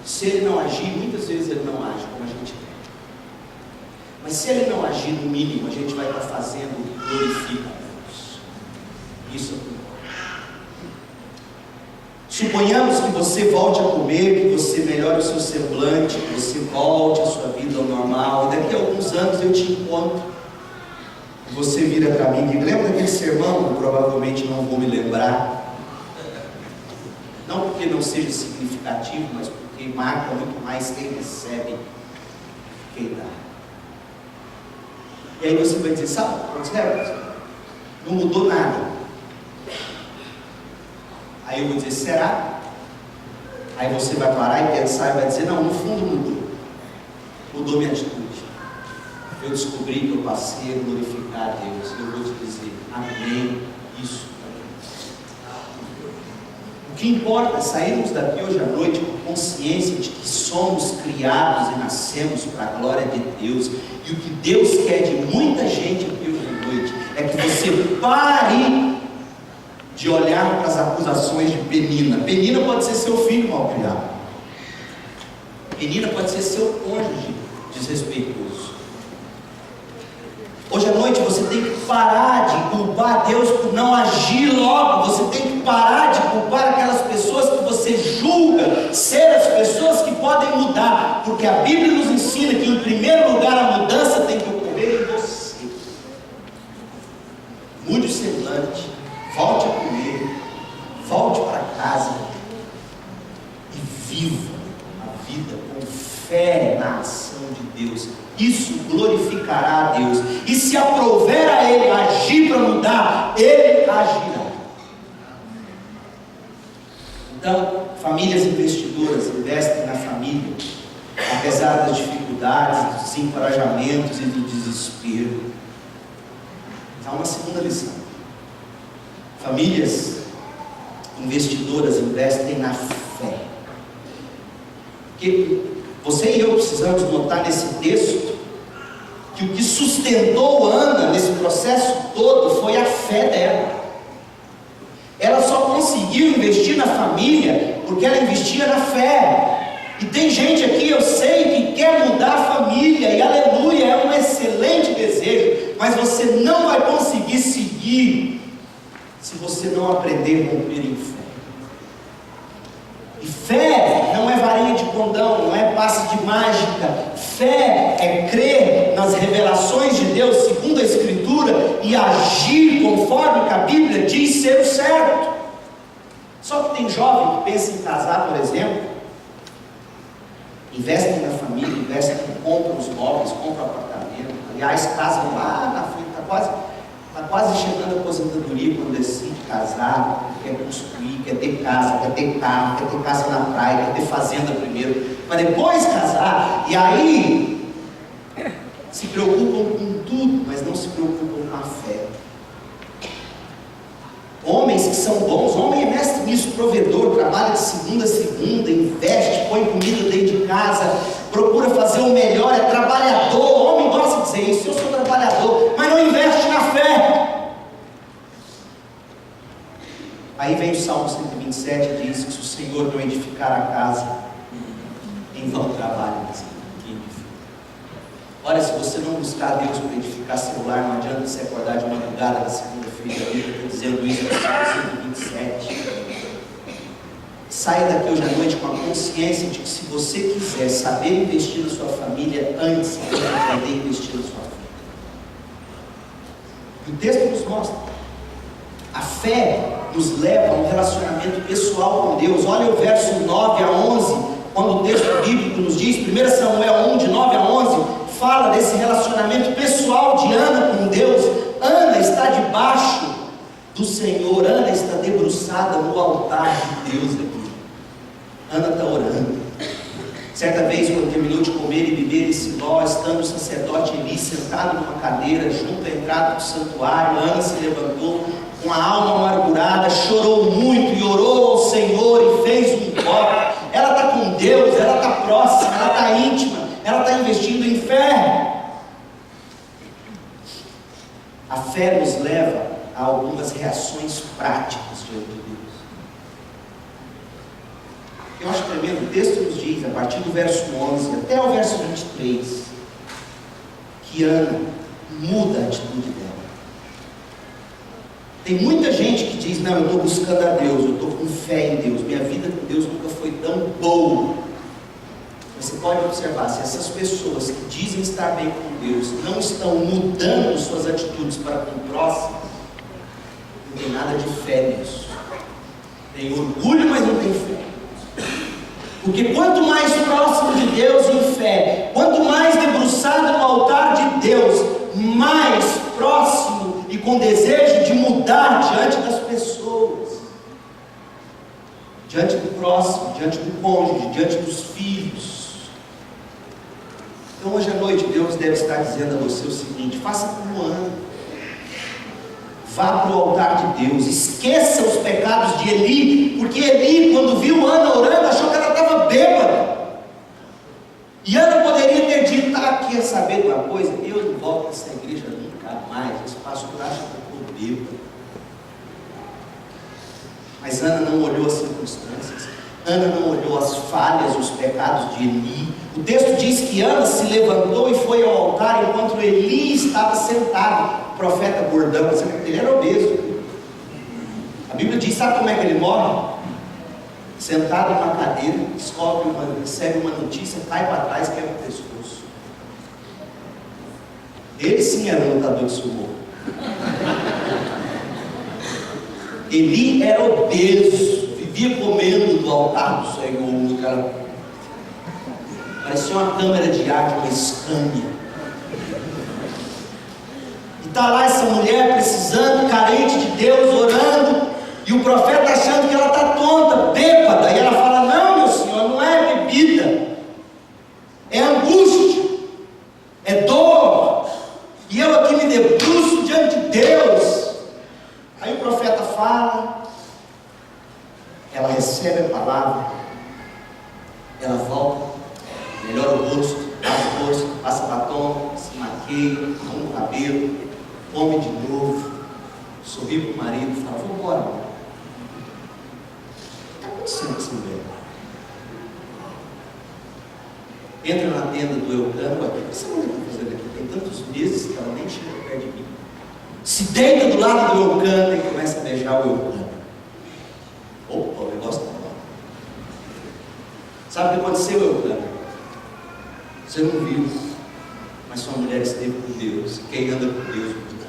Se Ele não agir, muitas vezes Ele não age como a gente quer. Mas se Ele não agir, no mínimo, a gente vai estar fazendo o que glorifica a Deus. Isso é o que importa. Suponhamos que você volte a comer, que você melhore o seu semblante, que você volte a sua vida ao normal, e daqui a alguns anos eu te encontro. E você vira para mim e diz: lembra daquele sermão? Eu provavelmente não vou me lembrar. Não porque não seja significativo, mas porque marca muito mais quem recebe quem dá. E aí você vai dizer: sabe, não mudou nada. Aí eu vou dizer: será? Aí você vai parar e pensar e vai dizer: não, no fundo mudou. Mudou minha atitude. Eu descobri que eu passei a glorificar a Deus. Eu vou te dizer: amém. Isso. O que importa é sairmos daqui hoje à noite com consciência de que somos criados e nascemos para a glória de Deus. E o que Deus quer de muita gente aqui hoje à noite é que você pare de olhar para as acusações de Penina. Penina pode ser seu filho mal criado. Penina pode ser seu cônjuge desrespeitoso. Hoje à noite você tem que parar de culpar Deus por não agir logo. Você tem que parar de culpar aquelas pessoas que você julga ser as pessoas que podem mudar. Porque a Bíblia nos ensina que em primeiro lugar a mudança tem que ocorrer em você. Mude o semblante, volte a comer, volte para casa e viva a vida com fé na ação de Deus. Isso glorificará a Deus. E se aprouver a Ele agir para mudar, Ele agirá. Então, famílias investidoras investem na família, apesar das dificuldades, dos desencorajamentos e do desespero. Há uma segunda lição. Famílias investidoras investem na fé. Porque você e eu precisamos notar nesse texto que o que sustentou Ana nesse processo todo foi a fé dela. Ela só conseguiu investir na família porque ela investia na fé. E tem gente aqui, eu sei, que quer mudar a família, e aleluia, é um excelente desejo, mas você não vai conseguir seguir se você não aprender a romper em fé. E fé não é varinha de condão, não é passe de mágica. Fé é crer nas revelações de Deus segundo a Escritura e agir conforme que a Bíblia diz ser o certo. Só que tem jovem que pensa em casar, por exemplo, investem na família, investem, compram os móveis, compram apartamento, aliás, casam lá na frente, está quase chegando a aposentadoria quando decide casar, quer construir, quer ter casa, quer ter carro, quer ter casa na praia, quer ter fazenda primeiro, para depois casar. E aí se preocupam com tudo, mas não se preocupam com a fé. Homens que são bons, homem é mestre nisso, provedor, trabalha de segunda a segunda, investe, põe comida dentro de casa, procura fazer o melhor, é trabalhador. O homem gosta de dizer isso: eu sou trabalhador, mas não investe na fé. Aí vem o Salmo 127 e diz que se o Senhor não edificar a casa, em vão trabalha nessa. Olha, se você não buscar Deus para edificar seu lar, não adianta você acordar de madrugada na segunda-feira filho, a Bíblia está dizendo isso no Salmo 127. Saia daqui hoje à noite com a consciência de que se você quiser saber investir na sua família, antes você vai aprender a investir na sua fé. E o texto nos mostra. A fé nos leva a um relacionamento pessoal com Deus. Olha o verso 9 a 11, quando o texto bíblico nos diz, 1 Samuel 1, de 9 a 11, fala desse relacionamento pessoal de Ana com Deus. Ana está debaixo do Senhor, Ana está debruçada no altar de Deus aqui. Ana está orando. Certa vez, quando terminou de comer e beber em Siló, estando o sacerdote Eli sentado numa cadeira junto à entrada do santuário, Ana se levantou com a alma amargurada, chorou muito e orou ao Senhor e fez um voto. Ela está com Deus, ela está próxima, ela está íntima, ela está investindo em fé. A fé nos leva a algumas reações práticas diante de Deus. Eu acho tremendo, o texto nos diz, a partir do verso 11 até o verso 23, que Ana muda a atitude dela. Tem muita gente que diz, não, eu estou buscando a Deus, eu estou com fé em Deus, minha vida com Deus nunca foi tão boa. Você pode observar, se essas pessoas que dizem estar bem com Deus não estão mudando suas atitudes para com o próximo, não tem nada de fé nisso. Tem orgulho, mas não tem fé. Porque quanto mais próximo de Deus em fé, quanto mais debruçado no altar de Deus, mais próximo e com desejo de mudar diante das pessoas, diante do próximo, diante do cônjuge, diante dos filhos. Então hoje à noite Deus deve estar dizendo a você o seguinte: faça como Ana. Vá para o altar de Deus, esqueça os pecados de Eli, porque Eli, quando viu Ana orando, achou que ela estava bêbada. E Ana poderia ter dito, quer saber de uma coisa? Eu não volto nessa igreja nunca mais, esse pastor acha que eu estou bêbado. Mas Ana não olhou as circunstâncias, Ana não olhou as falhas, os pecados de Eli. O texto diz que Ana se levantou e foi ao altar enquanto Eli estava sentado. O profeta gordão, ele era obeso. A Bíblia diz, sabe como é que ele morre? Sentado numa cadeira, recebe uma notícia, cai para trás, quebra o pescoço. Ele sim era lutador de sumô. Eli era obeso, vivia comendo no altar do Senhor, cara. Parecia uma câmara de ar de uma Scania. E está lá essa mulher precisando, carente de Deus, orando, e o profeta achando que ela está tonta, bêbada, e ela fala, não meu senhor, não é bebida, é angústia, é dor, e eu aqui me debruço diante de Deus. Aí o profeta fala, ela recebe a palavra, ela volta, melhora o rosto, passa o rosto, passa batom, se maqueia, arruma o cabelo, come de novo, sorri para o marido e fala, vamos embora. O que está acontecendo com essa mulher? Entra na tenda do Eucana, o que essa mulher está fazendo aqui? Tem tantos meses que ela nem chega perto de mim. Se deita do lado do Eucana e começa a beijar o Eucana. Opa, o negócio está bom. Sabe o que aconteceu, Eucana? Você não viu, mas sua mulher esteve com Deus. Quem anda com Deus muda.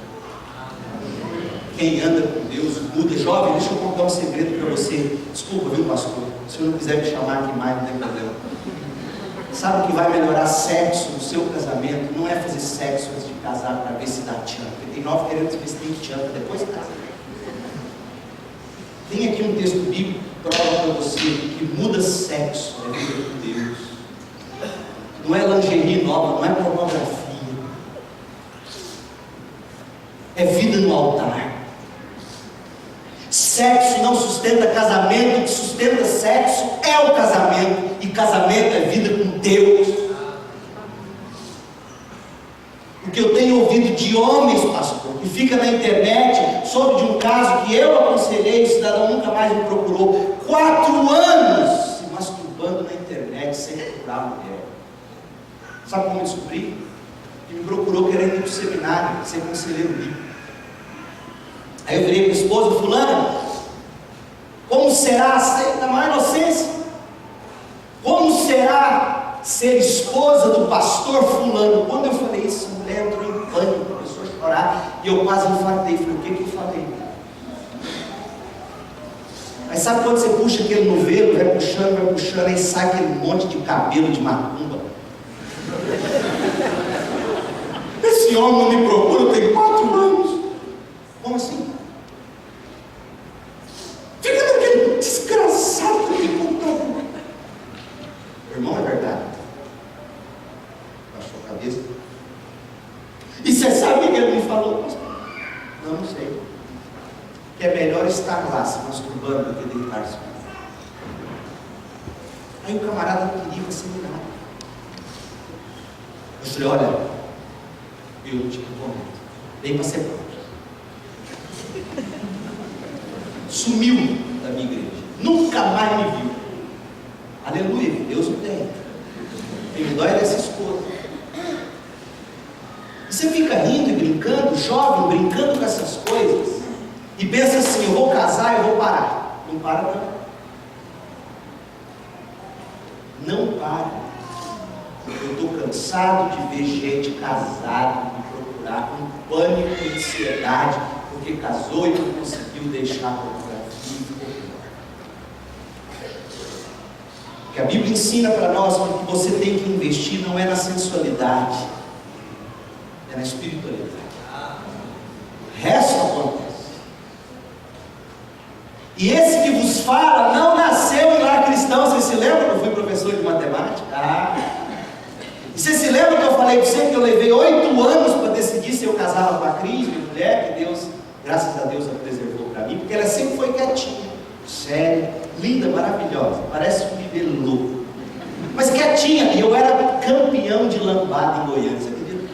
Quem anda com Deus muda. Jovem, deixa eu contar um segredo para você. Desculpa, viu, pastor? Se eu não quiser me chamar aqui mais, não tem problema. Sabe o que vai melhorar sexo no seu casamento? Não é fazer sexo antes de casar para ver se dá tchanca. Tem 9 querendo ver se tem tchanca, depois casa. Tem aqui um texto bíblico que prova para você que muda sexo é vida com Deus. Não é lingerie nova, não é pornografia. É vida no altar. Sexo não sustenta casamento, o que sustenta sexo é o casamento. E casamento é vida com Deus. O que eu tenho ouvido de homens, pastor, que fica na internet, soube de um caso que eu aconselhei, o cidadão nunca mais me procurou, 4 anos se masturbando na internet sem procurar a mulher. Sabe como eu descobri? Ele me procurou querendo ir para o seminário, ser conselheiro bíblico. Aí eu virei para a esposa: fulana, como será ser, na maior inocência, como será ser esposa do pastor fulano? Quando eu falei isso, a mulher entrou em pânico, começou a chorar, e eu quase infartei. Falei: o que eu falei? Mas sabe quando você puxa aquele novelo, vai puxando, aí sai aquele monte de cabelo de macumba? Esse homem não me procura, tem 4 anos. Como assim? Fica naquele desgraçado que me contou. Irmão, é verdade? Baixou a cabeça. E você sabe o que ele me falou? Não sei. Que é melhor estar lá se masturbando do que deitar-se. Aí o camarada não queria ser mirado. Eu falei: olha, eu te prometo, nem para ser próprio. Sumiu da minha igreja, nunca mais me viu. Aleluia, Deus o tem. Quem me dói é dessa esposa. E você fica rindo e brincando, jovem, brincando com essas coisas, e pensa assim: eu vou casar, eu vou parar. Não para não. Não para. Eu estou cansado de ver gente casada me procurar com pânico e ansiedade, porque casou e não conseguiu deixar a pornografia e ficou pior. O que a Bíblia ensina para nós é que você tem que investir não é na sensualidade, é na espiritualidade. O resto acontece. E esse que vos fala não nasceu em lar cristão. Você se lembra que eu fui professor de matemática? E você se lembra que eu falei para você que eu levei 8 anos para decidir se eu casava com a Cris, minha mulher, que Deus, graças a Deus, a preservou para mim, porque ela sempre foi quietinha, séria, linda, maravilhosa, parece um bibelô, mas quietinha. E eu era campeão de lambada em Goiânia, você acredita?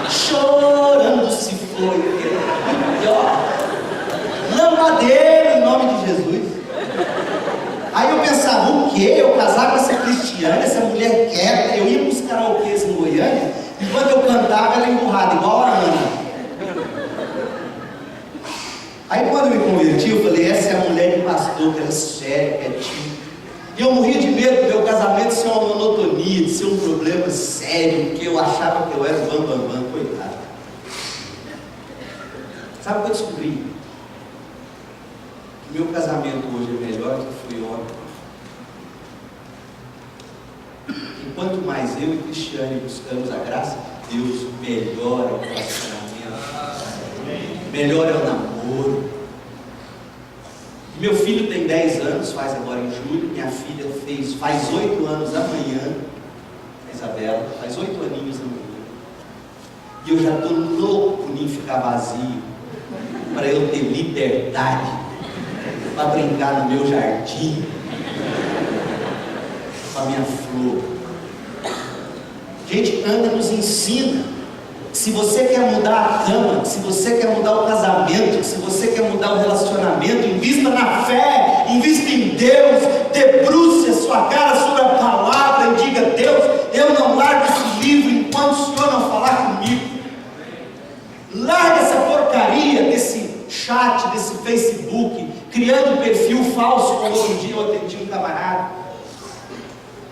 Chorando se foi, lambadeiro em nome de Jesus. Aí eu pensava: o quê? Eu casar com essa cristiana, essa mulher quieta? Eu ia para os karaokês em Goiânia, e quando eu cantava ela emburrada, igual a Ana. Aí quando eu me converti, eu falei: essa é a mulher de pastor, que ela é séria, quietinha. E eu morria de medo do meu casamento ser uma monotonia, de ser um problema sério, porque eu achava que eu era o bambambam, coitado. Sabe o que eu descobri? Meu casamento hoje é melhor do que foi ontem. E quanto mais eu e Cristiane buscamos a graça de Deus, melhor é o relacionamento, melhor é o namoro. Meu filho tem 10 anos, faz agora em julho. Minha filha faz 8 anos amanhã. A Isabela faz 8 aninhos amanhã. E eu já estou louco por mim ficar vazio, para eu ter liberdade para brincar no meu jardim com a minha flor. Gente, Ana nos ensina que se você quer mudar a cama, se você quer mudar o casamento, se você quer mudar o relacionamento, invista na fé, invista em Deus, debruce a sua cara sobre a palavra e diga: Deus, eu não largo esse livro enquanto o Senhor não falar comigo. Larga essa porcaria desse chat, desse Facebook, criando um perfil falso, como outro dia eu atendi um camarada,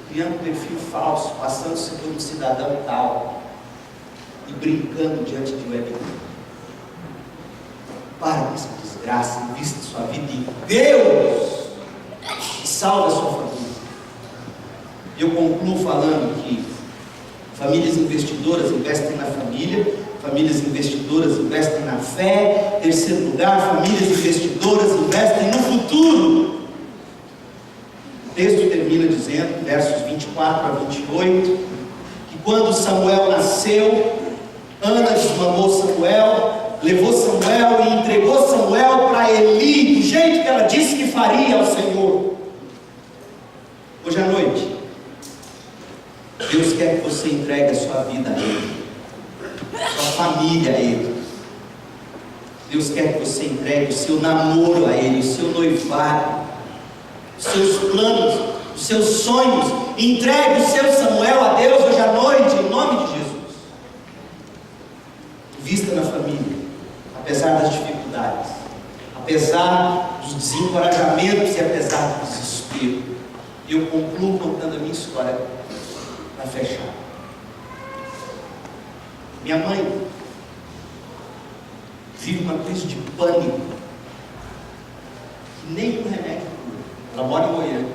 criando um perfil falso, passando-se por um cidadão tal, e brincando diante de webcam. Para com essa desgraça, invista sua vida em Deus, e salve a sua família. Eu concluo falando que famílias investidoras investem na família, famílias investidoras investem na fé. Terceiro lugar, famílias investidoras investem no futuro. O texto termina dizendo, versos 24 a 28, que quando Samuel nasceu, Ana desmamou Samuel, levou Samuel e entregou Samuel para Eli, do jeito que ela disse que faria ao Senhor. Hoje à noite, Deus quer que você entregue a sua vida a Ele, sua família a Ele. Deus quer que você entregue o seu namoro a Ele, o seu noivado, os seus planos, os seus sonhos. Entregue o seu Samuel a Deus hoje à noite, em nome de Jesus. Invista na família. apesar das dificuldades, apesar dos desencorajamentos e apesar do desespero. Eu concluo contando a minha história para fechar. Minha mãe vive uma crise de pânico que nenhum remédio cura. Ela mora em Goiânia,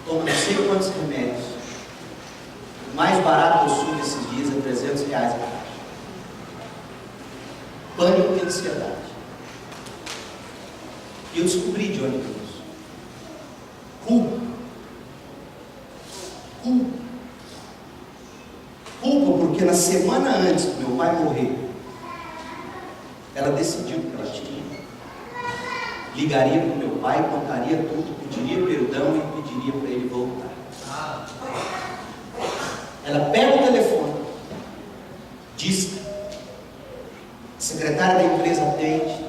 toma não sei quantos remédios. O mais barato eu soube esses dias é R$300 a caixa. Pânico e ansiedade. E eu descobri de onde veio isso. Culpa porque na semana antes do meu pai morrer, ela decidiu que ela tinha. Ligaria para o meu pai, contaria tudo, pediria perdão e pediria para ele voltar. Ela pega o telefone, diz, a secretária da empresa atende,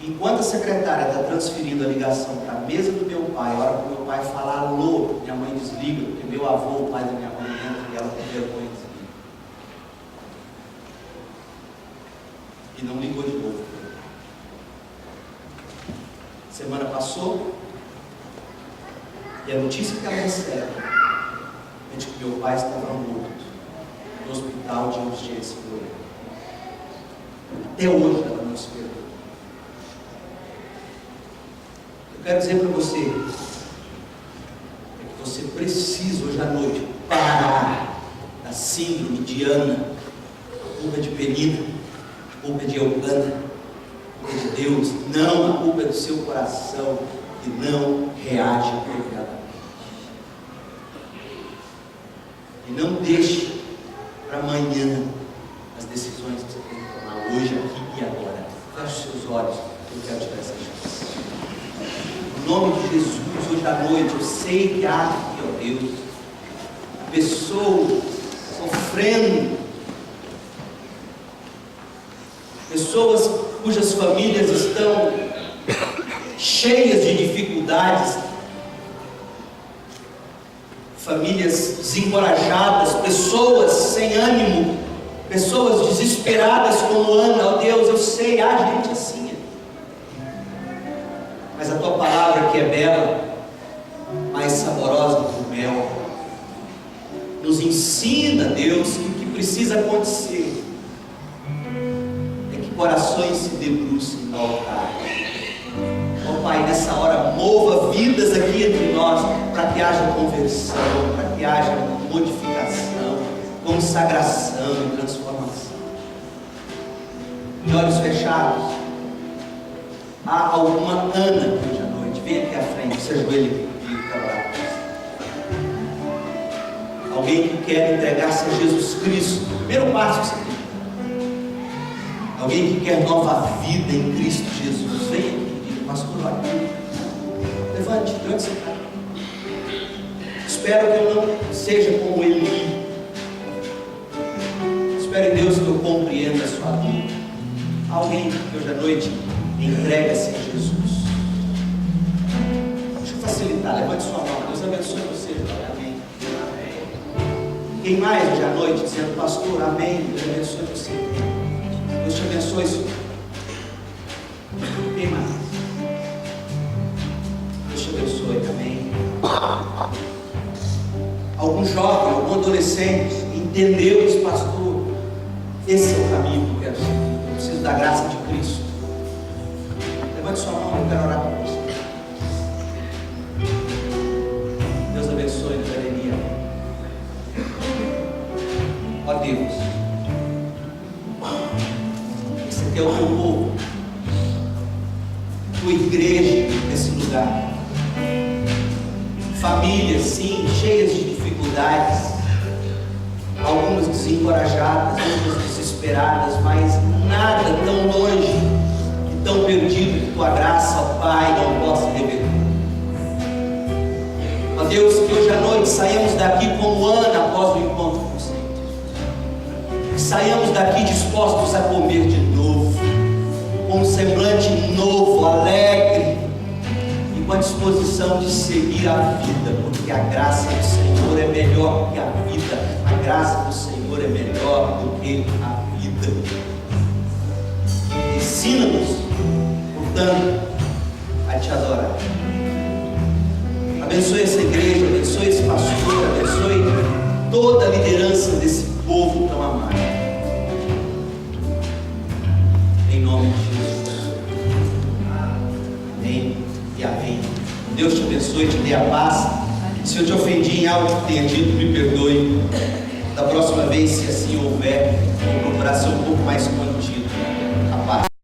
e enquanto a secretária está transferindo a ligação para a mesa do meu pai, a hora que o meu pai fala alô, minha mãe desliga, porque meu avô, o pai da minha mãe, entra e ela com vergonha desliga. E não ligou de novo. Semana passou, e a notícia que ela recebe é de que meu pai estava morto no hospital de urgência em Goiânia. Até hoje ela não se perdoa. Eu quero dizer para você que você precisa hoje à noite parar da síndrome de Ana, culpa de Penina, culpa de Eucana, culpa de Deus. Não, a culpa é do seu coração que não reage apropriadamente. E não deixe para amanhã as decisões que você tem que tomar hoje, aqui e agora. Feche os seus olhos, eu quero te dar essa chance. Em nome de Jesus, hoje à noite, eu sei que há aqui, ó Deus, pessoas sofrendo, pessoas cujas famílias estão cheias de dificuldades, famílias desencorajadas, pessoas sem ânimo, pessoas desesperadas como Ana. Ó Deus, eu sei, há gente assim. Mas a tua palavra, que é bela, mais saborosa que o mel, nos ensina, Deus, que o que precisa acontecer é que corações se debrucem no altar. Ó Pai, nessa hora, mova vidas aqui entre nós, para que haja conversão, para que haja modificação, consagração e transformação. De olhos fechados, há alguma Ana hoje à noite? Vem aqui à frente, se ajoelhe comigo para orar com você. Alguém que quer entregar-se a Jesus Cristo, o primeiro passo que você tem. Alguém que quer nova vida em Cristo Jesus. Vem aqui, diga, pastor, aqui. Levante, de onde você está? Espero que eu não seja como Eli. Espero em Deus que eu compreenda a sua dor. Alguém que hoje à noite entrega-se a Jesus. Deixa eu facilitar, levante sua mão. Deus abençoe você. Amém. Quem mais hoje à noite dizendo, pastor, amém. Deus abençoe você. Deus te abençoe, Senhor. Quem mais? Deus te abençoe, amém. Algum jovem, algum adolescente entendeu isso, pastor. Esse é o caminho que eu quero seguir. Eu preciso da graça de Cristo. Levante sua mão, eu quero orar com você. Deus abençoe a galeria. Ó Deus, esse aqui é o teu povo, tua igreja nesse lugar. Famílias, sim, cheias de dificuldades, algumas desencorajadas, outras desesperadas, mas nada tão longe e tão perdido que tua graça, ó Pai, não possa reverter. Ó Deus, que hoje à noite saímos daqui como Ana após o encontro com o Senhor, que saímos daqui dispostos a comer de novo, com um semblante novo, alegre, com a disposição de seguir a vida, porque a graça do Senhor é melhor que a vida, a graça do Senhor é melhor do que a vida. Ensina-nos, portanto, a te adorar. Abençoe essa igreja, abençoe esse pastor, abençoe toda a liderança desse povo tão amado. Em nome de Jesus. Amém e amém. Deus te abençoe, te dê a paz. Se eu te ofendi em algo que tenha dito, me perdoe. Da próxima vez, se assim houver, vou procurar ser um pouco mais contido.